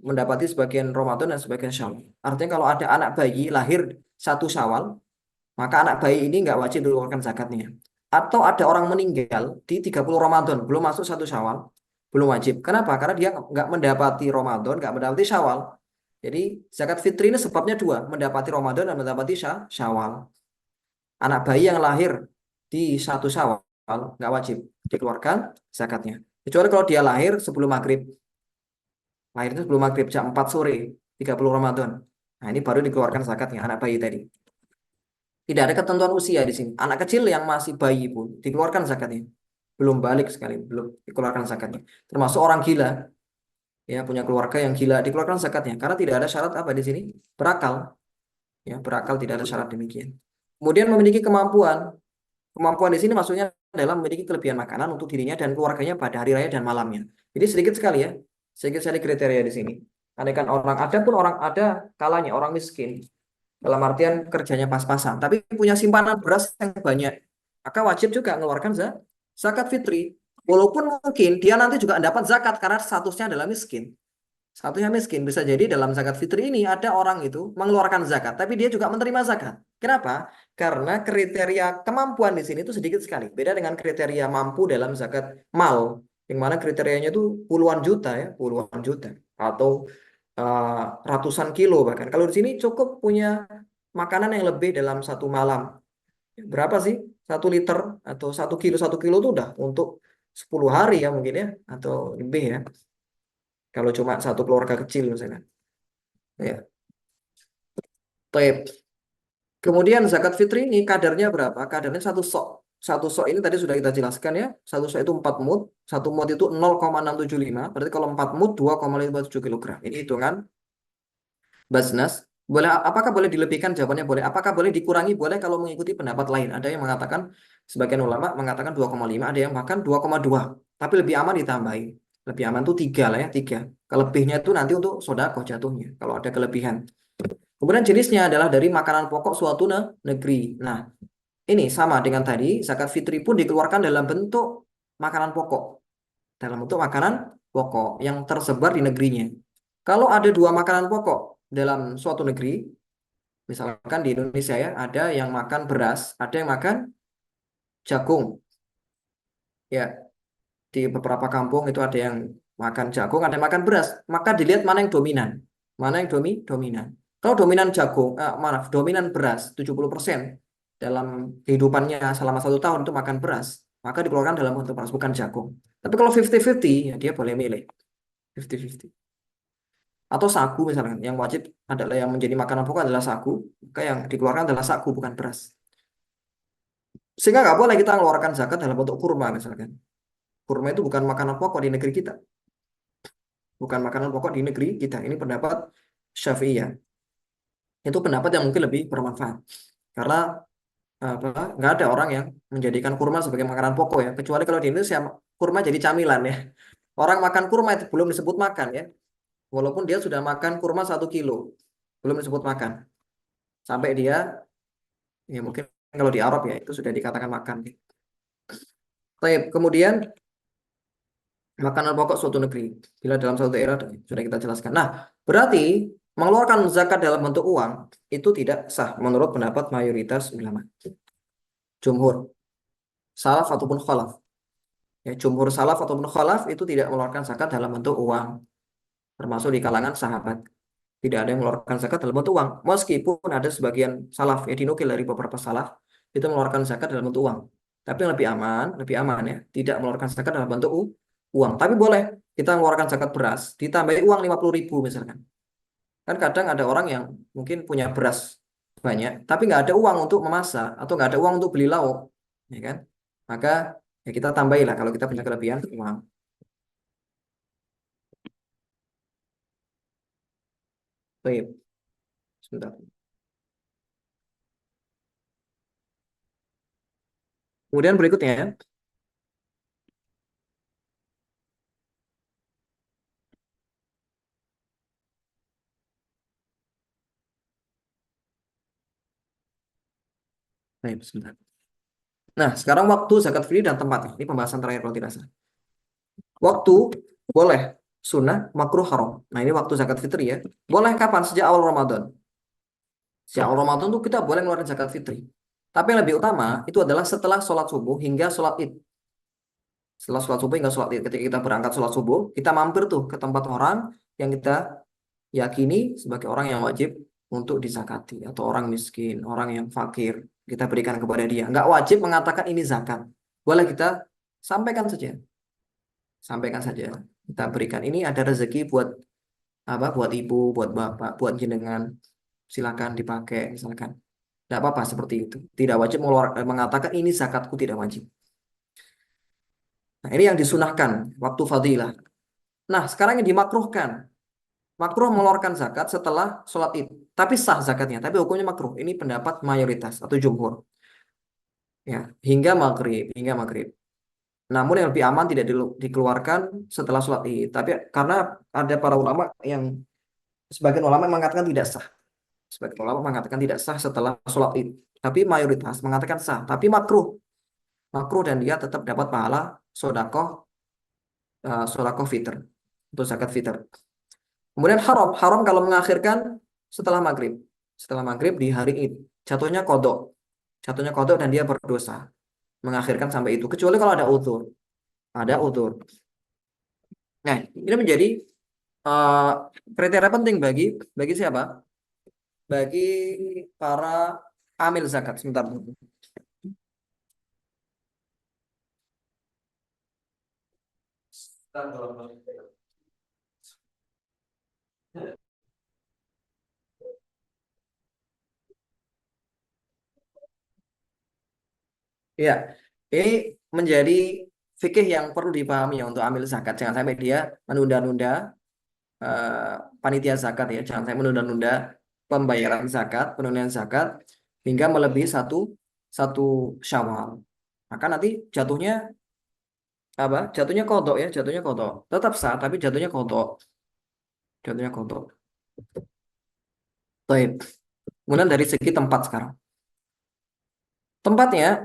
mendapati sebagian Ramadan dan sebagian Syawal. Artinya kalau ada anak bayi lahir 1 Syawal, maka anak bayi ini nggak wajib dikeluarkan zakatnya. Atau ada orang meninggal di 30 Ramadan, belum masuk 1 Syawal, belum wajib. Kenapa? Karena dia nggak mendapati Ramadan, nggak mendapati Syawal. Jadi zakat fitri ini sebabnya dua, mendapati Ramadan dan mendapati Syawal. Anak bayi yang lahir di 1 Syawal nggak wajib dikeluarkan zakatnya. Kecuali kalau dia lahir sebelum maghrib, lahir itu sebelum maghrib jam 4 sore, 30 Ramadan. Nah ini baru dikeluarkan zakatnya anak bayi tadi. Tidak ada ketentuan usia di sini. Anak kecil yang masih bayi pun dikeluarkan zakatnya. Belum balik sekali, belum dikeluarkan zakatnya. Termasuk orang gila, ya punya keluarga yang gila dikeluarkan zakatnya. Karena tidak ada syarat apa di sini? Berakal, ya berakal tidak ada syarat demikian. Kemudian memiliki kemampuan. Kemampuan di sini maksudnya adalah memiliki kelebihan makanan untuk dirinya dan keluarganya pada hari raya dan malamnya. Jadi sedikit sekali ya, sedikit sekali kriteria di sini. Andaikan orang ada pun orang ada kalanya orang miskin dalam artian kerjanya pas-pasan, tapi punya simpanan beras yang banyak, maka wajib juga mengeluarkan zakat fitri. Walaupun mungkin dia nanti juga dapat zakat karena statusnya adalah miskin. Satunya miskin. Bisa jadi dalam zakat fitri ini ada orang itu mengeluarkan zakat, tapi dia juga menerima zakat. Kenapa? Karena kriteria kemampuan di sini itu sedikit sekali. Beda dengan kriteria mampu dalam zakat mal, yang mana kriterianya itu puluhan juta ya, puluhan juta atau ratusan kilo bahkan. Kalau di sini cukup punya makanan yang lebih dalam 1 malam. Berapa sih? 1 liter atau 1 kilo, 1 kilo itu udah untuk 10 hari ya mungkin ya, atau lebih ya. Kalau cuma satu keluarga kecil misalnya. Ya. Taib. Kemudian zakat fitri ini kadarnya berapa? Kadarnya 1 sok. 1 sok ini tadi sudah kita jelaskan ya. 1 sok itu 4 mud. 1 mud itu 0,675. Berarti kalau 4 mud 2,57 kilogram. Ini hitungan Basnas. Boleh, apakah boleh dilebihkan? Jawabannya boleh. Apakah boleh dikurangi? Boleh kalau mengikuti pendapat lain. Ada yang mengatakan, sebagian ulama mengatakan 2,5, ada yang bahkan 2,2. Tapi lebih aman ditambahin. Lebih aman tuh 3 lah ya, 3. Kelebihnya itu nanti untuk sodako jatuhnya. Kalau ada kelebihan. Kemudian jenisnya adalah dari makanan pokok suatu negeri. Nah, ini sama dengan tadi, zakat fitri pun dikeluarkan dalam bentuk makanan pokok. Dalam bentuk makanan pokok yang tersebar di negerinya. Kalau ada 2 makanan pokok dalam suatu negeri, misalkan di Indonesia ya, ada yang makan beras, ada yang makan jagung. Ya, di beberapa kampung itu ada yang makan jagung, ada yang makan beras. Maka dilihat mana yang dominan. Mana yang dominan. Kalau dominan jagung, maaf, dominan beras 70% dalam kehidupannya selama 1 tahun itu makan beras, maka dikeluarkan dalam bentuk beras, bukan jagung. Tapi kalau 50-50, ya dia boleh milih 50-50. Atau sagu misalkan, yang wajib adalah yang menjadi makanan pokok adalah sagu, maka yang dikeluarkan adalah sagu, bukan beras. Sehingga nggak boleh kita mengeluarkan zakat dalam bentuk kurma misalkan. Kurma itu bukan makanan pokok di negeri kita. Bukan makanan pokok di negeri kita. Ini pendapat Syafi'iyah. Itu pendapat yang mungkin lebih bermanfaat. Karena apa, nggak ada orang yang menjadikan kurma sebagai makanan pokok ya. Kecuali kalau di Indonesia kurma jadi camilan ya. Orang makan kurma itu belum disebut makan ya. Walaupun dia sudah makan kurma 1 kilo. Belum disebut makan. Sampai dia, ya mungkin kalau di Arab ya itu sudah dikatakan makan. Baik, kemudian makanan pokok suatu negeri. Bila dalam suatu daerah sudah kita jelaskan. Nah, berarti mengeluarkan zakat dalam bentuk uang itu tidak sah menurut pendapat mayoritas ulama. Jumhur, salaf ataupun khalaf. Ya, jumhur salaf ataupun khalaf itu tidak mengeluarkan zakat dalam bentuk uang, termasuk di kalangan sahabat. Tidak ada yang mengeluarkan zakat dalam bentuk uang. Meskipun ada sebagian salaf ya dinukil dari beberapa salaf itu mengeluarkan zakat dalam bentuk uang. Tapi yang lebih aman ya, tidak mengeluarkan zakat dalam bentuk uang. Tapi boleh kita mengeluarkan zakat beras, ditambah uang 50.000 misalkan. Kan kadang ada orang yang mungkin punya beras banyak, tapi nggak ada uang untuk memasak atau nggak ada uang untuk beli lauk, ya kan? Maka ya kita tambahilah kalau kita punya kelebihan uang. Baik, sebentar. Kemudian berikutnya ya, Baik, sebentar. Nah, sekarang waktu zakat fitri dan tempatnya. Ini pembahasan terakhir kalau tidak salah. Waktu boleh, sunnah, makruh, haram. Nah, ini waktu zakat fitri ya. Boleh kapan? Sejak awal Ramadan. Sejak awal Ramadan tuh kita boleh ngeluarin zakat fitri. Tapi yang lebih utama itu adalah setelah sholat subuh hingga sholat id. Setelah sholat subuh hingga sholat id. Ketika kita berangkat sholat subuh, kita mampir tuh ke tempat orang yang kita yakini sebagai orang yang wajib untuk dizakati. Atau orang miskin, orang yang fakir. Kita berikan kepada dia. Nggak wajib mengatakan ini zakat. Boleh kita sampaikan saja. Sampaikan saja. Kita berikan ini ada rezeki buat apa? Buat ibu, buat bapak, buat jenengan. Silakan dipakai misalkan. Tidak apa-apa seperti itu. Tidak wajib mengatakan ini zakatku, tidak wajib. Nah, ini yang disunahkan waktu fadilah. Nah, sekarang yang dimakruhkan. Makruh mengeluarkan zakat setelah sholat id. Tapi sah zakatnya. Tapi hukumnya makruh. Ini pendapat mayoritas atau jumhur. Ya, hingga maghrib. Hingga maghrib. Namun yang lebih aman tidak dikeluarkan setelah sholat id. Tapi karena ada para ulama yang sebagian ulama mengatakan tidak sah. Sebagian ulama mengatakan tidak sah setelah sholat id. Tapi mayoritas mengatakan sah. Tapi makruh. Makruh dan dia tetap dapat pahala sodakoh, sodakoh fitr. Untuk zakat fitr. Kemudian haram. Haram kalau mengakhirkan setelah maghrib. Setelah maghrib di hari id. Jatuhnya kodok. Jatuhnya kodok dan dia berdosa. Mengakhirkan sampai itu. Kecuali kalau ada udzur. Ada udzur. Nah, ini menjadi uh, kriteria penting bagi siapa? Bagi para amil zakat. Sebentar. Ya, ini menjadi fikih yang perlu dipahami ya untuk amil zakat. Jangan sampai dia menunda-nunda eh, panitia zakat ya. Jangan sampai menunda-nunda pembayaran zakat, penunaian zakat hingga melebihi satu satu Syawal. Maka nanti jatuhnya apa? Jatuhnya kodok ya, jatuhnya kodok. Tetap sah, tapi jatuhnya kodok. Jatuhnya kodok. Baik. Kemudian dari segi tempat sekarang. Tempatnya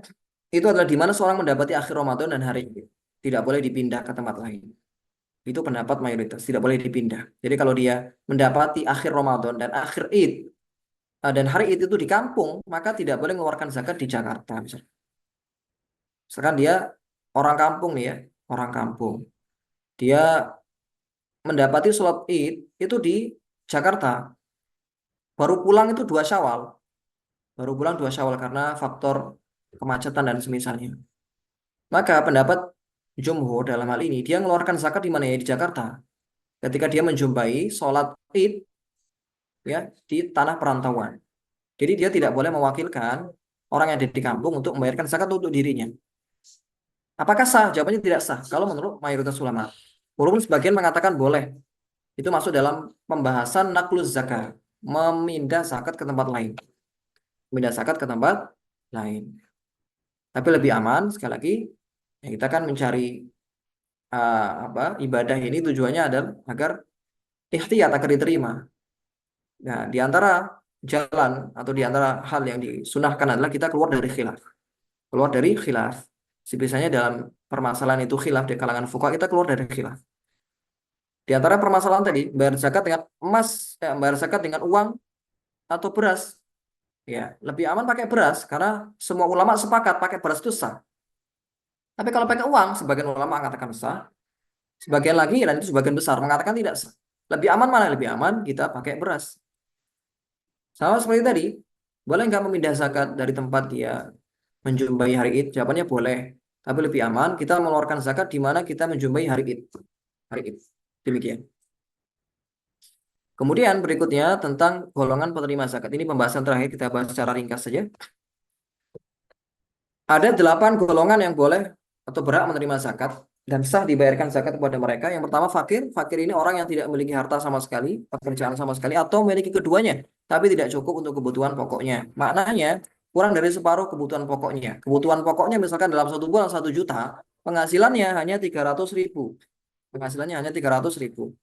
itu adalah di mana seorang mendapati akhir Ramadan dan hari ini. Tidak boleh dipindah ke tempat lain. Itu pendapat mayoritas, tidak boleh dipindah. Jadi kalau dia mendapati akhir Ramadan dan akhir Id, dan hari Id itu di kampung, maka tidak boleh mengeluarkan zakat di Jakarta. Misalkan dia orang kampung nih ya, orang kampung. Dia mendapati sholat Id itu di Jakarta. Baru pulang itu 2 Syawal. Baru pulang 2 Syawal karena faktor kemacetan dan semisalnya. Maka pendapat jumhur dalam hal ini, dia mengeluarkan zakat di mana ya? Di Jakarta. Ketika dia menjumpai sholat Id ya di tanah perantauan. Jadi dia tidak boleh mewakilkan orang yang ada di kampung untuk membayarkan zakat untuk dirinya. Apakah sah? Jawabannya tidak sah. Kalau menurut mayoritas ulama. Walaupun sebagian mengatakan boleh. Itu masuk dalam pembahasan nakluz zakat. Memindah zakat ke tempat lain. Memindah zakat ke tempat lain. Tapi lebih aman, sekali lagi, ya kita kan mencari ibadah ini tujuannya adalah agar ikhtiyat agar diterima. Nah, di antara jalan atau di antara hal yang disunahkan adalah kita keluar dari khilaf. Keluar dari khilaf. Biasanya dalam permasalahan itu khilaf di kalangan fuqaha kita keluar dari khilaf. Di antara permasalahan tadi, bayar zakat dengan emas, bayar zakat dengan uang atau beras. Ya, lebih aman pakai beras karena semua ulama sepakat pakai beras itu sah. Tapi kalau pakai uang, sebagian ulama mengatakan sah, sebagian lagi dan itu sebagian besar mengatakan tidak sah. Lebih aman mana? Lebih aman kita pakai beras. Sama seperti tadi, boleh nggak memindah zakat dari tempat dia menjumpai hari Id? Jawabannya boleh. Tapi lebih aman kita mengeluarkan zakat di mana kita menjumpai hari Id. Hari Id. Demikian. Kemudian berikutnya tentang golongan penerima zakat. Ini pembahasan terakhir kita bahas secara ringkas saja. Ada 8 golongan yang boleh atau berhak menerima zakat dan sah dibayarkan zakat kepada mereka. Yang pertama fakir. Fakir ini orang yang tidak memiliki harta sama sekali, pekerjaan sama sekali, atau memiliki keduanya, tapi tidak cukup untuk kebutuhan pokoknya. Maknanya kurang dari separuh kebutuhan pokoknya. Kebutuhan pokoknya misalkan dalam 1 bulan 1 juta, penghasilannya hanya 300.000. Penghasilannya hanya 300.000.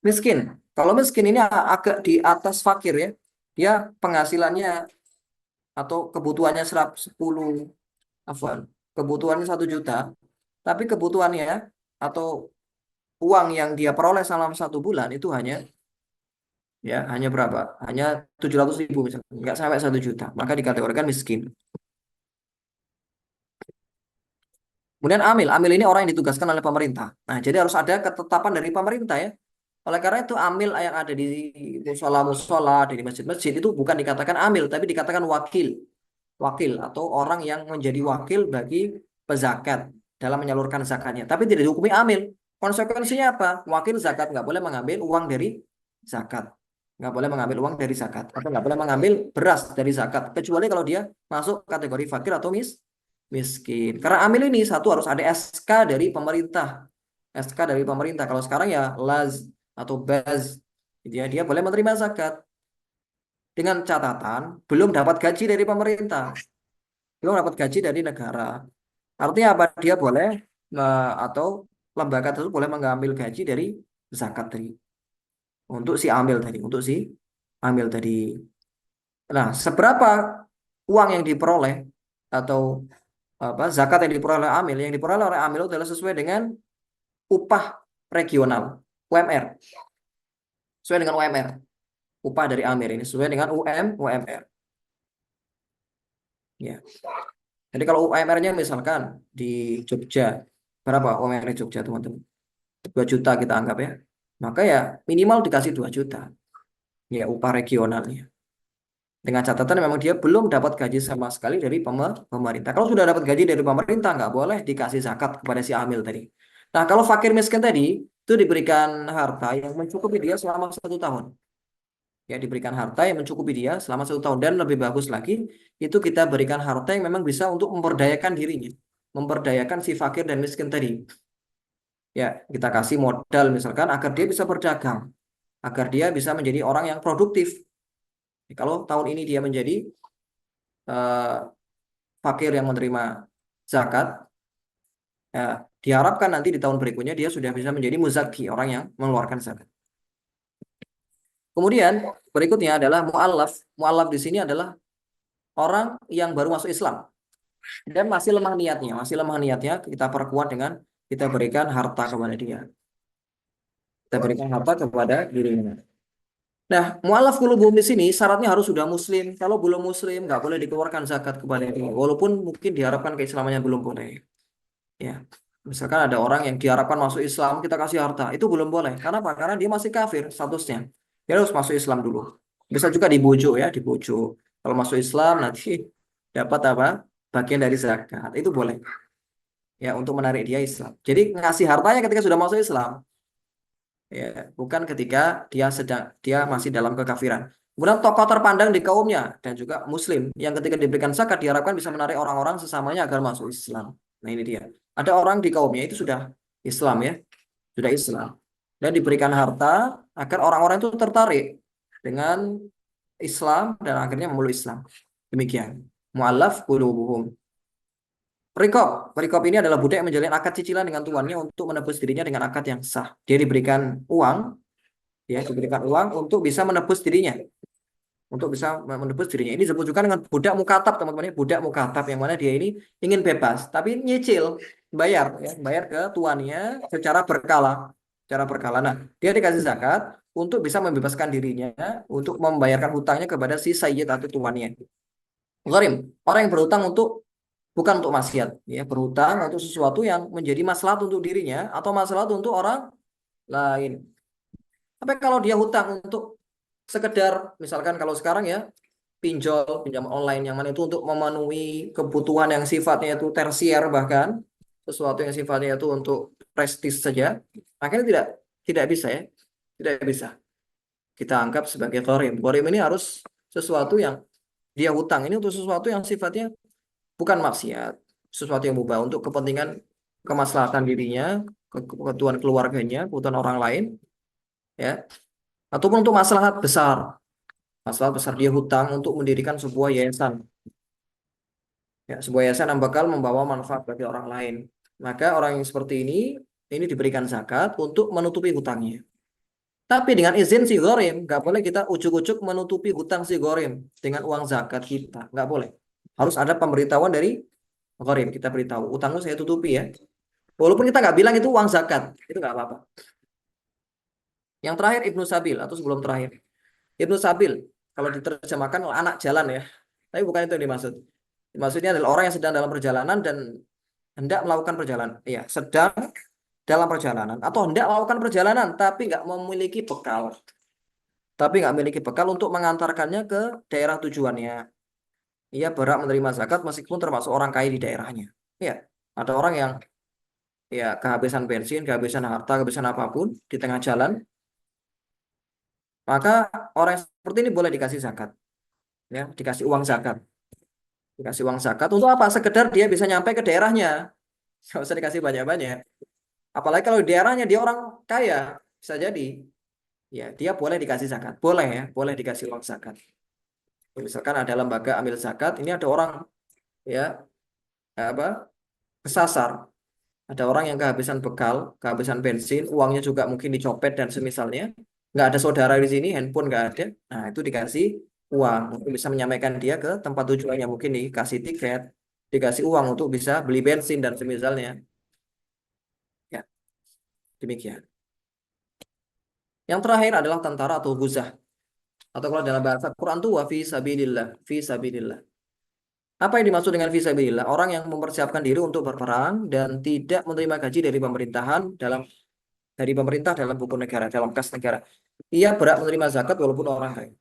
Miskin. Kalau miskin ini agak di atas fakir ya. Dia penghasilannya atau kebutuhannya 10, afwan, kebutuhannya 1 juta, tapi kebutuhannya atau uang yang dia peroleh selama 1 bulan itu hanya berapa? Hanya 700.000 misalnya, nggak sampai 1 juta, maka dikategorikan miskin. Kemudian amil ini orang yang ditugaskan oleh pemerintah. Nah, jadi harus ada ketetapan dari pemerintah ya. Oleh karena itu amil yang ada di musola-musola, di masjid-masjid itu bukan dikatakan amil, tapi dikatakan wakil. Wakil atau orang yang menjadi wakil bagi pezakat dalam menyalurkan zakatnya. Tapi tidak dihukumi amil. Konsekuensinya apa? Wakil zakat nggak boleh mengambil uang dari zakat. Nggak boleh mengambil uang dari zakat. Atau nggak boleh mengambil beras dari zakat. Kecuali kalau dia masuk kategori fakir atau miskin. Karena amil ini satu harus ada SK dari pemerintah. SK dari pemerintah. Kalau sekarang ya laz atau baz, dia boleh menerima zakat dengan catatan belum dapat gaji dari pemerintah, belum dapat gaji dari negara. Artinya apa? Dia boleh atau lembaga tersebut boleh mengambil gaji dari zakat tadi untuk si amil tadi. Nah, seberapa uang yang diperoleh atau apa zakat yang diperoleh oleh amil, yang diperoleh oleh amil adalah sesuai dengan upah regional UMR, sesuai dengan UMR, upah dari amil ini sesuai dengan UMR ya. Jadi kalau UMR-nya misalkan di Jogja, berapa UMR di Jogja teman-teman? 2 juta kita anggap ya. Maka ya minimal dikasih 2 juta. Ya upah regionalnya. Dengan catatan memang dia belum dapat gaji sama sekali dari pemerintah. Kalau sudah dapat gaji dari pemerintah, nggak boleh dikasih zakat kepada si amil tadi. Nah, kalau fakir miskin tadi, itu diberikan harta yang mencukupi dia selama 1 tahun. Ya, diberikan harta yang mencukupi dia selama 1 tahun. Dan lebih bagus lagi, itu kita berikan harta yang memang bisa untuk memberdayakan dirinya. Memberdayakan si fakir dan miskin tadi. Ya, kita kasih modal misalkan agar dia bisa berdagang. Agar dia bisa menjadi orang yang produktif. Kalau tahun ini dia menjadi eh, fakir yang menerima zakat, ya, diharapkan nanti di tahun berikutnya dia sudah bisa menjadi muzaki, orang yang mengeluarkan zakat. Kemudian berikutnya adalah mu'allaf. Mu'allaf di sini adalah orang yang baru masuk Islam dan masih lemah niatnya kita perkuat dengan kita berikan harta kepada dia. Kita berikan harta kepada dirinya. Nah, mu'allaf qulubuhum di sini syaratnya harus sudah muslim. Kalau belum muslim nggak boleh dikeluarkan zakat kepada dia. Walaupun mungkin diharapkan keislamannya belum boleh. Ya, misalkan ada orang yang diharapkan masuk Islam, kita kasih harta, itu belum boleh. Karena apa? Karena dia masih kafir statusnya. Dia harus masuk Islam dulu. Bisa juga dibujuk ya, dibujuk. Kalau masuk Islam nanti dapat apa? Bagian dari zakat. Itu boleh. Ya, untuk menarik dia Islam. Jadi ngasih hartanya ketika sudah masuk Islam. Ya, bukan ketika dia masih dalam kekafiran. Kemudian tokoh terpandang di kaumnya dan juga Muslim yang ketika diberikan zakat diharapkan bisa menarik orang-orang sesamanya agar masuk Islam. Nah ini dia. Ada orang di kaumnya itu sudah Islam ya, sudah Islam dan diberikan harta agar orang-orang itu tertarik dengan Islam dan akhirnya memeluk Islam. Demikian. Mu'allaf qulubuhum. Perikop ini adalah budak yang menjalin akad cicilan dengan tuannya untuk menebus dirinya dengan akad yang sah. Dia diberikan uang, ya diberikan uang untuk bisa menebus dirinya, Ini disebut juga dengan budak mukatab teman-teman, budak mukatab yang mana dia ini ingin bebas tapi nyicil, bayar ke tuannya secara berkala. Nah, dia dikasih zakat untuk bisa membebaskan dirinya untuk membayarkan hutangnya kepada si sayyid atau tuannya. Gharim, orang yang berhutang bukan untuk maksiat, ya berhutang untuk sesuatu yang menjadi maslahat untuk dirinya atau maslahat untuk orang lain. Tapi kalau dia hutang untuk sekedar misalkan kalau sekarang ya pinjam online yang mana itu untuk memenuhi kebutuhan yang sifatnya itu tersier, bahkan sesuatu yang sifatnya itu untuk prestis saja, akhirnya tidak bisa ya, tidak bisa kita anggap sebagai gharim. Gharim ini harus sesuatu yang dia hutang ini untuk sesuatu yang sifatnya bukan maksiat, sesuatu yang mubah untuk kepentingan kemaslahatan dirinya, kebutuhan keluarganya, kebutuhan orang lain, ya, ataupun untuk masalah besar dia hutang untuk mendirikan sebuah yayasan, ya, sebuah yayasan yang bakal membawa manfaat bagi orang lain. Maka orang yang seperti ini diberikan zakat untuk menutupi hutangnya. Tapi dengan izin si Gorim, nggak boleh kita ujuk-ujuk menutupi hutang si Gorim dengan uang zakat kita. Nggak boleh. Harus ada pemberitahuan dari Gorim. Kita beritahu, utangmu saya tutupi ya. Walaupun kita nggak bilang itu uang zakat, itu nggak apa-apa. Yang terakhir Ibnu Sabil atau sebelum terakhir. Ibnu Sabil, kalau diterjemahkan anak jalan ya. Tapi bukan itu yang dimaksud. Maksudnya adalah orang yang sedang dalam perjalanan dan hendak melakukan perjalanan. Iya, sedang dalam perjalanan atau hendak melakukan perjalanan tapi nggak memiliki bekal. Tapi nggak memiliki bekal untuk mengantarkannya ke daerah tujuannya. Ia berhak menerima zakat meskipun termasuk orang kaya di daerahnya. Ya, ada orang yang ya kehabisan bensin, kehabisan harta, kehabisan apapun di tengah jalan, maka orang yang seperti ini boleh dikasih zakat, ya, dikasih uang zakat, dikasih uang zakat untuk apa? Sekedar dia bisa nyampe ke daerahnya, nggak usah dikasih banyak-banyak. Apalagi kalau di daerahnya dia orang kaya, bisa jadi, ya dia boleh dikasih zakat, boleh ya, boleh dikasih uang zakat. Misalkan ada lembaga amil zakat, ini ada orang ya apa kesasar. Ada orang yang kehabisan bekal, kehabisan bensin, uangnya juga mungkin dicopet dan semisalnya. Nggak ada saudara di sini, handphone nggak ada. Nah, itu dikasih uang untuk bisa menyampaikan dia ke tempat tujuannya. Mungkin dikasih tiket, dikasih uang untuk bisa beli bensin dan semisalnya. Ya, demikian. Yang terakhir adalah tentara atau guzah. Atau kalau dalam bahasa Quran itu wa fi sabilillah, fi sabilillah. Apa yang dimaksud dengan fi sabilillah? Orang yang mempersiapkan diri untuk berperang dan tidak menerima gaji dari pemerintahan dari pemerintah dalam buku negara, dalam kas negara. Ia berhak menerima zakat walaupun orang kaya.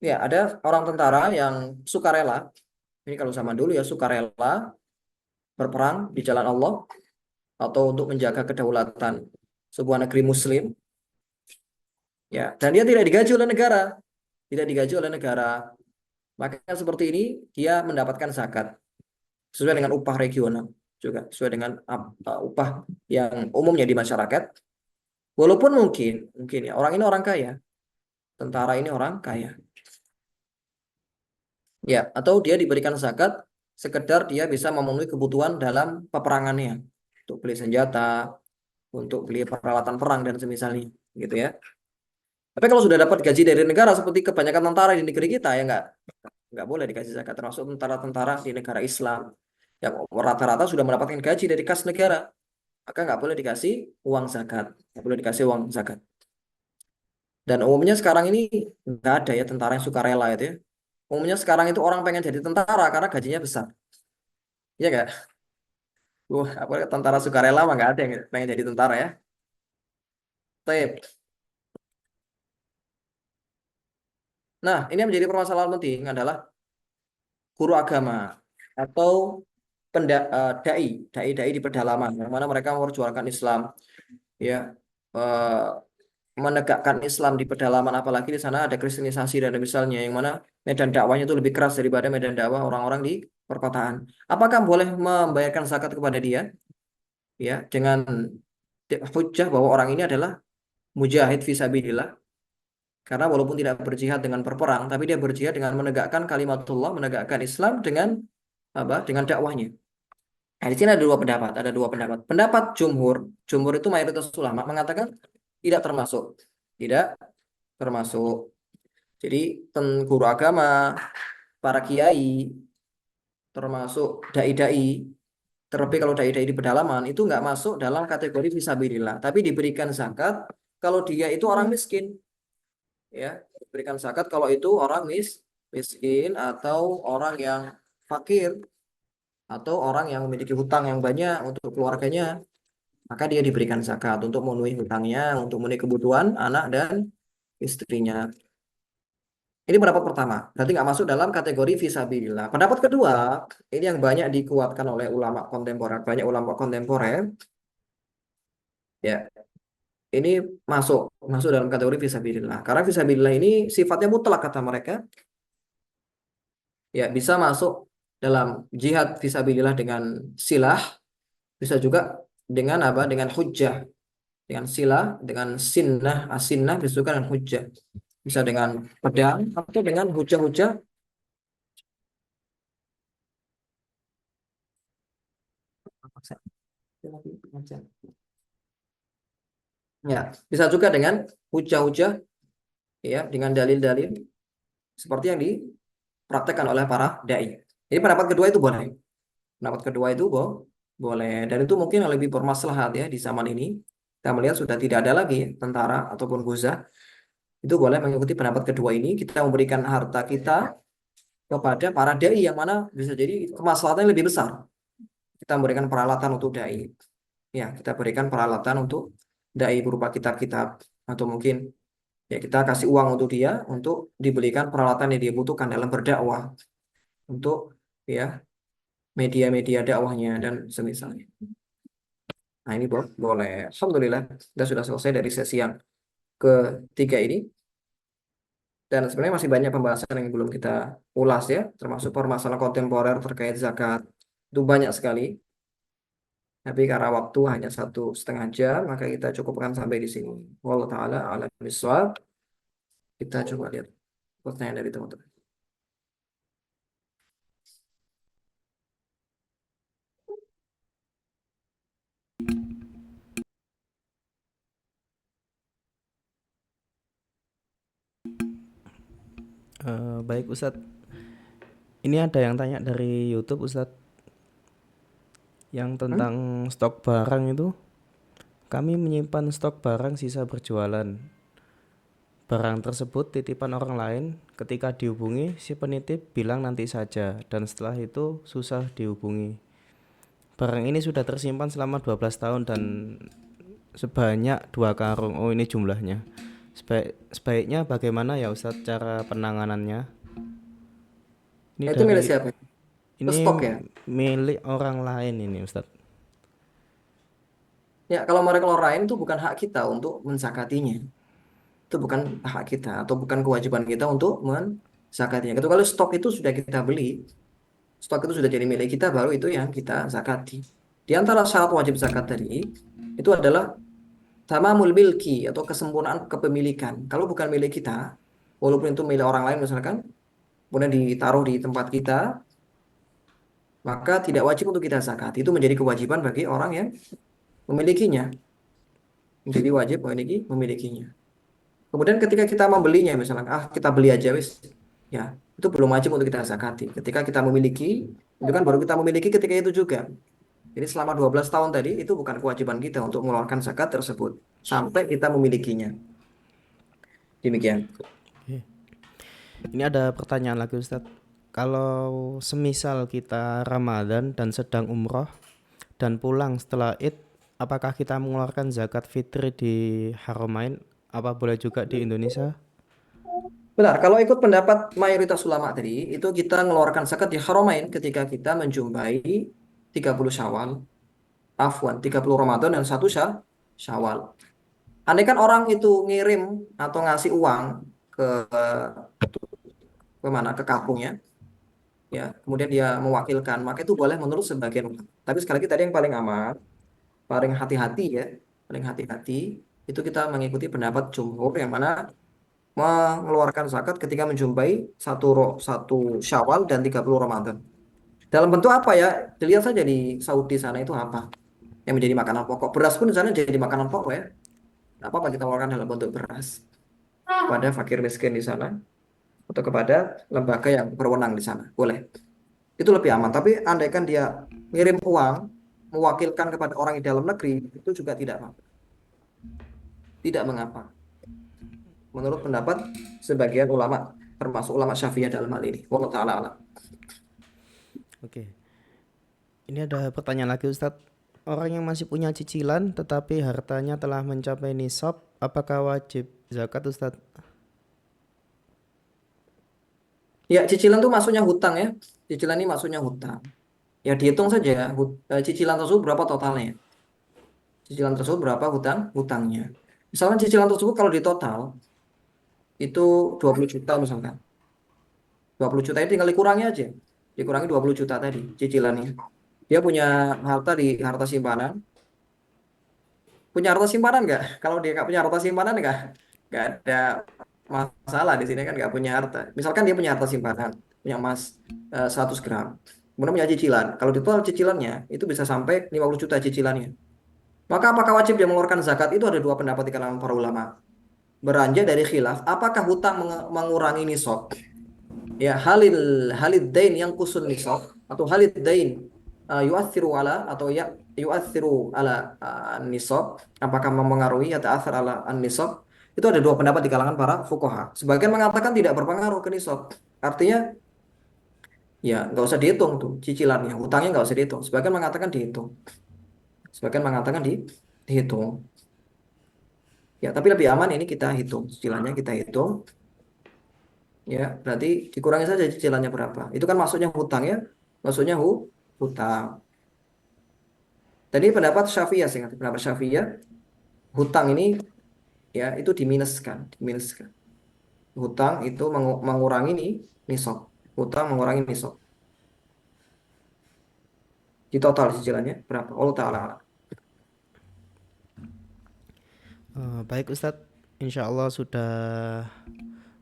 Ya, ada orang tentara yang sukarela. Ini kalau zaman dulu ya sukarela berperang di jalan Allah atau untuk menjaga kedaulatan sebuah negeri Muslim. Ya, dan dia tidak digaji oleh negara, tidak digaji oleh negara. Maka seperti ini dia mendapatkan zakat sesuai dengan upah regional juga sesuai dengan upah yang umumnya di masyarakat. Walaupun mungkin ya orang ini orang kaya, tentara ini orang kaya. Ya, atau dia diberikan zakat sekedar dia bisa memenuhi kebutuhan dalam peperangannya untuk beli senjata, untuk beli peralatan perang dan semisalnya, gitu ya. Tapi kalau sudah dapat gaji dari negara seperti kebanyakan tentara di negeri kita ya nggak boleh dikasih zakat termasuk tentara-tentara di negara Islam yang rata-rata sudah mendapatkan gaji dari kas negara, maka nggak boleh dikasih uang zakat, nggak boleh dikasih uang zakat. Dan umumnya sekarang ini nggak ada ya tentara yang suka rela itu ya. Umumnya sekarang itu orang pengen jadi tentara karena gajinya besar. Iya nggak? Wah, apa tentara sukarela mah nggak ada yang pengen jadi tentara ya. Taip. Nah, ini yang menjadi permasalahan penting adalah guru agama atau dai, dai di pedalaman, yang mana mereka memperjuangkan Islam, ya, eh, menegakkan Islam di pedalaman, apalagi di sana ada kristenisasi dan misalnya, yang mana medan dakwahnya itu lebih keras daripada medan dakwah orang-orang di perkotaan. Apakah boleh membayarkan zakat kepada dia, ya, dengan hujah bahwa orang ini adalah mujahid fisabilillah? Karena walaupun tidak berjihad dengan berperang, tapi dia berjihad dengan menegakkan kalimatullah, menegakkan Islam dengan apa? Dengan dakwahnya. Nah, di sini ada dua pendapat, ada dua pendapat. Pendapat jumhur itu mayoritas ulama mengatakan tidak termasuk, tidak termasuk. Jadi guru agama, para kiai, termasuk dai-dai, terlebih kalau dai-dai di pedalaman itu nggak masuk dalam kategori fisabilillah, tapi diberikan zakat kalau dia itu orang miskin. Ya, berikan zakat kalau itu orang miskin atau orang yang fakir atau orang yang memiliki hutang yang banyak untuk keluarganya, maka dia diberikan zakat untuk memenuhi hutangnya, untuk memenuhi kebutuhan anak dan istrinya. Ini pendapat pertama, berarti nggak masuk dalam kategori fisabilillah. Pendapat kedua, ini yang banyak dikuatkan oleh ulama kontemporer, banyak ulama kontemporer, ya, ini masuk masuk dalam kategori fisabilillah. Karena fisabilillah ini sifatnya mutlak kata mereka, ya bisa masuk dalam jihad fisabilillah dengan silah, bisa juga dengan apa? Dengan hujjah, dengan silah, dengan sinnah, asinnah, bisa juga dengan hujjah, bisa dengan pedang atau dengan hujjah-hujjah. Ya, bisa juga dengan hujah-hujah ya dengan dalil-dalil seperti yang dipraktekkan oleh para dai. Jadi pendapat kedua itu boleh. Pendapat kedua itu boleh, dan itu mungkin yang lebih bermaslahat ya di zaman ini. Kita melihat sudah tidak ada lagi tentara ataupun guzah. Itu boleh mengikuti pendapat kedua ini. Kita memberikan harta kita kepada para dai yang mana bisa jadi kemaslahatannya lebih besar. Kita memberikan peralatan untuk dai. Ya, kita berikan peralatan untuk dai berupa kitab-kitab atau mungkin ya kita kasih uang untuk dia untuk dibelikan peralatan yang dia butuhkan dalam berdakwah untuk ya media-media dakwahnya dan semisalnya. Nah, ini boleh. Alhamdulillah, kita sudah selesai dari sesi yang ketiga ini. Dan sebenarnya masih banyak pembahasan yang belum kita ulas ya, termasuk permasalahan kontemporer terkait zakat. Itu banyak sekali. Tapi karena waktu hanya 1,5 jam, maka kita cukupkan sampai di sini. Wallahu taala a'lam bishawab. Kita coba lihat pertanyaan dari teman-teman. Baik Ustadz, ini ada yang tanya dari YouTube Ustadz, yang Hmm? tentang stok barang itu. Kami menyimpan stok barang sisa berjualan. Barang tersebut titipan orang lain. Ketika dihubungi, si penitip bilang nanti saja, dan setelah itu susah dihubungi. Barang ini sudah tersimpan selama 12 tahun dan sebanyak 2 karung. Oh, ini jumlahnya. Sebaiknya bagaimana ya Ustadz cara penanganannya? Ini Nah, itu milik dari siapa? Itu ini stok ya. milik orang lain ini Ustadz. Ya, kalau mereka orang lain itu bukan hak kita untuk menzakatinya. Itu bukan hak kita atau bukan kewajiban kita untuk menzakatinya. Kecuali kalau stok itu sudah kita beli, stok itu sudah jadi milik kita, baru itu yang kita zakati. Di antara syarat wajib zakat tadi itu adalah tamamul milki atau kesempurnaan kepemilikan. Kalau bukan milik kita, walaupun itu milik orang lain misalkan, kemudian ditaruh di tempat kita, maka tidak wajib untuk kita zakat. Itu menjadi kewajiban bagi orang yang memilikinya. Menjadi wajib memilikinya. Kemudian ketika kita membelinya, misalnya, kita beli aja wis, ya itu belum wajib untuk kita zakati. Ketika kita memiliki, itu kan baru kita memiliki ketika itu juga. Jadi selama 12 tahun tadi itu bukan kewajiban kita untuk mengeluarkan zakat tersebut sampai kita memilikinya. Demikian. Ini ada pertanyaan lagi Ustadz. Kalau semisal kita Ramadan dan sedang umroh dan pulang setelah Id, apakah kita mengeluarkan zakat fitri di Haramain? Apa boleh juga di Indonesia? Benar, kalau ikut pendapat mayoritas ulama tadi, itu kita mengeluarkan zakat di Haramain ketika kita menjumpai 30 Syawal, 30 Ramadan dan 1 Syawal. Andai kan orang itu ngirim atau ngasih uang ke mana ke kampungnya, ya kemudian dia mewakilkan, maka itu boleh menurut sebagian ulama. Tapi sekali lagi tadi yang paling aman, paling hati-hati ya, paling hati-hati itu kita mengikuti pendapat jumhur yang mana mengeluarkan zakat ketika menjumpai satu Syawal dan 30 Ramadan. Dalam bentuk apa ya? Dilihat saja di Saudi sana itu apa yang menjadi makanan pokok. Beras pun di sana jadi makanan pokok ya. Tidak apa-apa kita keluarkan dalam bentuk beras pada fakir miskin di sana atau kepada lembaga yang berwenang di sana. Boleh. Itu lebih aman. Tapi andaikan dia ngirim uang mewakilkan kepada orang di dalam negeri, itu juga tidak apa-apa. Tidak mengapa. Menurut pendapat sebagian ulama, termasuk ulama Syafi'iyah dalam hal ini. Wallahu taala alam. Oke. Ini ada pertanyaan lagi Ustadz. Orang yang masih punya cicilan tetapi hartanya telah mencapai nisab, apakah wajib zakat Ustadz? Ya, cicilan itu maksudnya hutang ya. Cicilan ini maksudnya hutang. Ya, dihitung saja cicilan tersebut berapa totalnya. Cicilan tersebut berapa hutangnya. Misalkan cicilan tersebut kalau di total itu 20 juta misalkan. 20 juta itu tinggal dikurangi aja. Dikurangi 20 juta tadi cicilannya. Dia punya harta simpanan. Punya harta simpanan nggak? Kalau dia nggak punya harta simpanan nggak ada masalah di sini kan nggak punya harta. Misalkan dia punya harta simpanan, punya emas 100 gram. Kemudian punya cicilan. Kalau di total cicilannya itu bisa sampai 50 juta cicilannya. Maka apakah wajib dia mengeluarkan zakat? Itu ada dua pendapat di kalangan para ulama. beranjak dari khilaf, apakah hutang mengurangi nisab? Ya, halid dain yang kusul nisab atau halid dain yu'athiru ala atau ya yu'athiru ala nisab, apakah mempengaruhi atau athar ala nisab? Itu ada dua pendapat di kalangan para fuqaha. Sebagian mengatakan tidak berpengaruh ke nisab. Artinya ya nggak usah dihitung tuh cicilannya, hutangnya nggak usah dihitung. Sebagian mengatakan dihitung, sebagian mengatakan dihitung. Ya, tapi lebih aman ini kita hitung cicilannya, kita hitung. Ya, berarti dikurangi saja cicilannya berapa. Itu kan maksudnya hutang ya, maksudnya hutang. Tadi pendapat Syafi'iyah, sih, pendapat Syafi'iyah, hutang ini ya itu diminuskan, diminuskan. Hutang itu mengurangi nih nisab. Hutang mengurangi nisab. Di total cicilannya berapa? Allah Ta'ala. Baik Ustadz, insya Allah sudah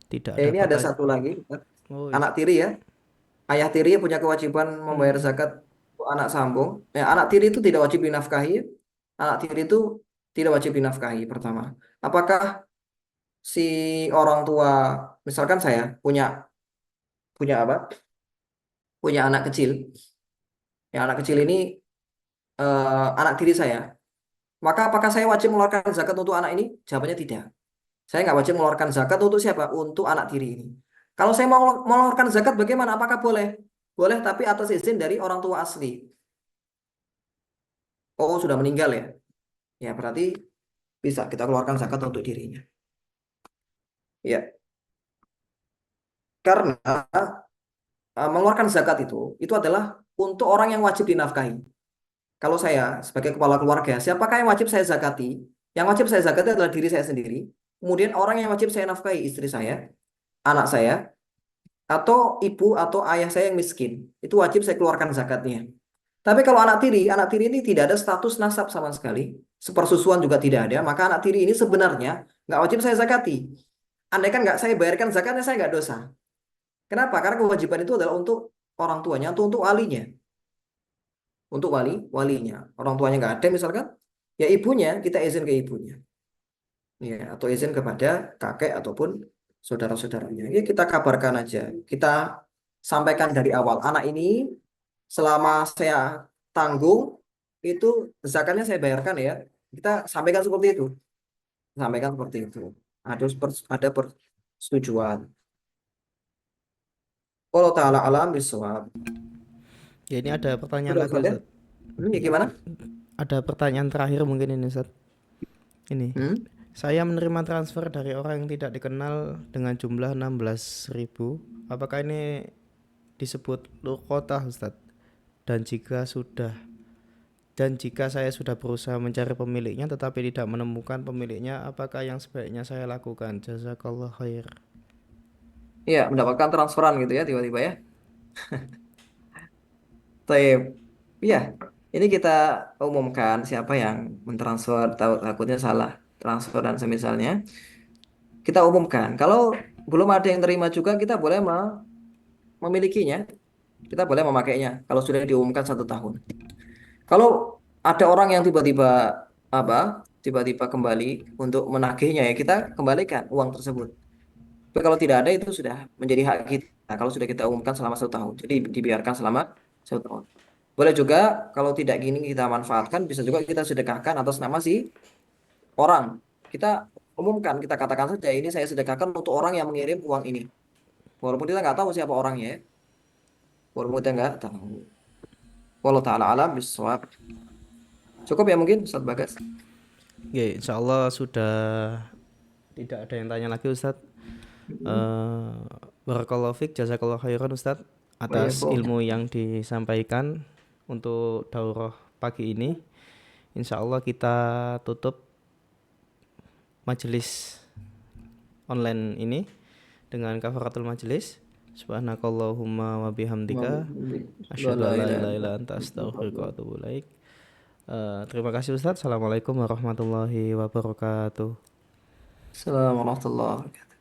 tidak ada Ini ada pertanyaan. satu lagi, Oh, anak tiri ya. Ayah tiri punya kewajiban membayar hmm. zakat untuk anak sambung. Ya, anak tiri itu tidak wajib dinafkahi. Anak tiri itu tidak wajib dinafkahi pertama. Apakah si orang tua, misalkan saya punya punya apa? Punya anak kecil. Ya, anak kecil ini anak tiri saya. Maka apakah saya wajib mengeluarkan zakat untuk anak ini? Jawabannya tidak. Saya nggak wajib mengeluarkan zakat untuk siapa? Untuk anak tiri ini. Kalau saya mau mengeluarkan zakat bagaimana? Apakah boleh? Boleh, tapi atas izin dari orang tua asli. Oh, sudah meninggal ya? Ya, berarti bisa kita keluarkan zakat untuk dirinya. Ya, karena mengeluarkan zakat itu adalah untuk orang yang wajib dinafkahi. Kalau saya sebagai kepala keluarga, siapakah yang wajib saya zakati? Yang wajib saya zakati adalah diri saya sendiri. Kemudian orang yang wajib saya nafkahi, istri saya, anak saya, atau ibu atau ayah saya yang miskin. Itu wajib saya keluarkan zakatnya. Tapi kalau anak tiri ini tidak ada status nasab sama sekali. Sepersusuan juga tidak ada. Maka anak tiri ini sebenarnya nggak wajib saya zakati. Andai kan nggak saya bayarkan zakatnya, saya nggak dosa. Kenapa? Karena kewajiban itu adalah untuk orang tuanya, atau untuk walinya. Untuk walinya. Orang tuanya nggak ada misalkan, ya ibunya, kita izin ke ibunya. Ya, atau izin kepada kakek ataupun saudara-saudaranya. Ya, kita kabarkan aja. Kita sampaikan dari awal. Anak ini selama saya tanggung, itu zakatnya saya bayarkan ya. Kita sampaikan seperti itu. Sampaikan seperti itu. Ada persetujuan. Kalau ta'ala alam bisawab. Ya ini ada pertanyaan Sudah lagi Ustaz ya? Ustadz. Ya, gimana? Ada pertanyaan terakhir mungkin ini Ustadz. Ini, Hmm? saya menerima transfer dari orang yang tidak dikenal dengan jumlah 16.000. Apakah ini disebut luqotah Ustadz? Dan jika saya sudah berusaha mencari pemiliknya tetapi tidak menemukan pemiliknya, apakah yang sebaiknya saya lakukan? Jazakallah khair. Iya, mendapatkan transferan gitu ya tiba-tiba ya. Taib. Iya, ini kita umumkan siapa yang mentransfer, tahu takutnya salah transfer dan semisalnya. Kita umumkan. Kalau belum ada yang terima juga, kita boleh memilikinya. Kita boleh memakainya. Kalau sudah diumumkan 1 tahun. Kalau ada orang yang tiba-tiba apa? Tiba-tiba kembali untuk menagihnya ya kita kembalikan uang tersebut. Tapi kalau tidak ada itu sudah menjadi hak kita. Kalau sudah kita umumkan selama 1 tahun, jadi dibiarkan selama 1 tahun. Boleh juga kalau tidak gini kita manfaatkan, bisa juga kita sedekahkan atas nama si orang. Kita umumkan, kita katakan saja ini saya sedekahkan untuk orang yang mengirim uang ini. Walaupun kita nggak tahu siapa orangnya, ya. Walaupun kita nggak tahu. Wallahu taala alam bisawab. Cukup ya mungkin Ustaz Bagas. Ya, insya Allah sudah tidak ada yang tanya lagi Ustadz. Eh, Barakallahu fiq, jazakallahu khairan Ustadz atas Waalaikumsalam. ilmu yang disampaikan untuk daurah pagi ini. Insya Allah kita tutup majelis online ini dengan kafaratul majelis. Subhanakallahumma wa bihamdika asyhadu an la ilaha illa anta astaghfiruka wa atubu ilaik. Terima kasih Ustadz. Assalamualaikum warahmatullahi wabarakatuh. Assalamualaikum warahmatullahi wabarakatuh.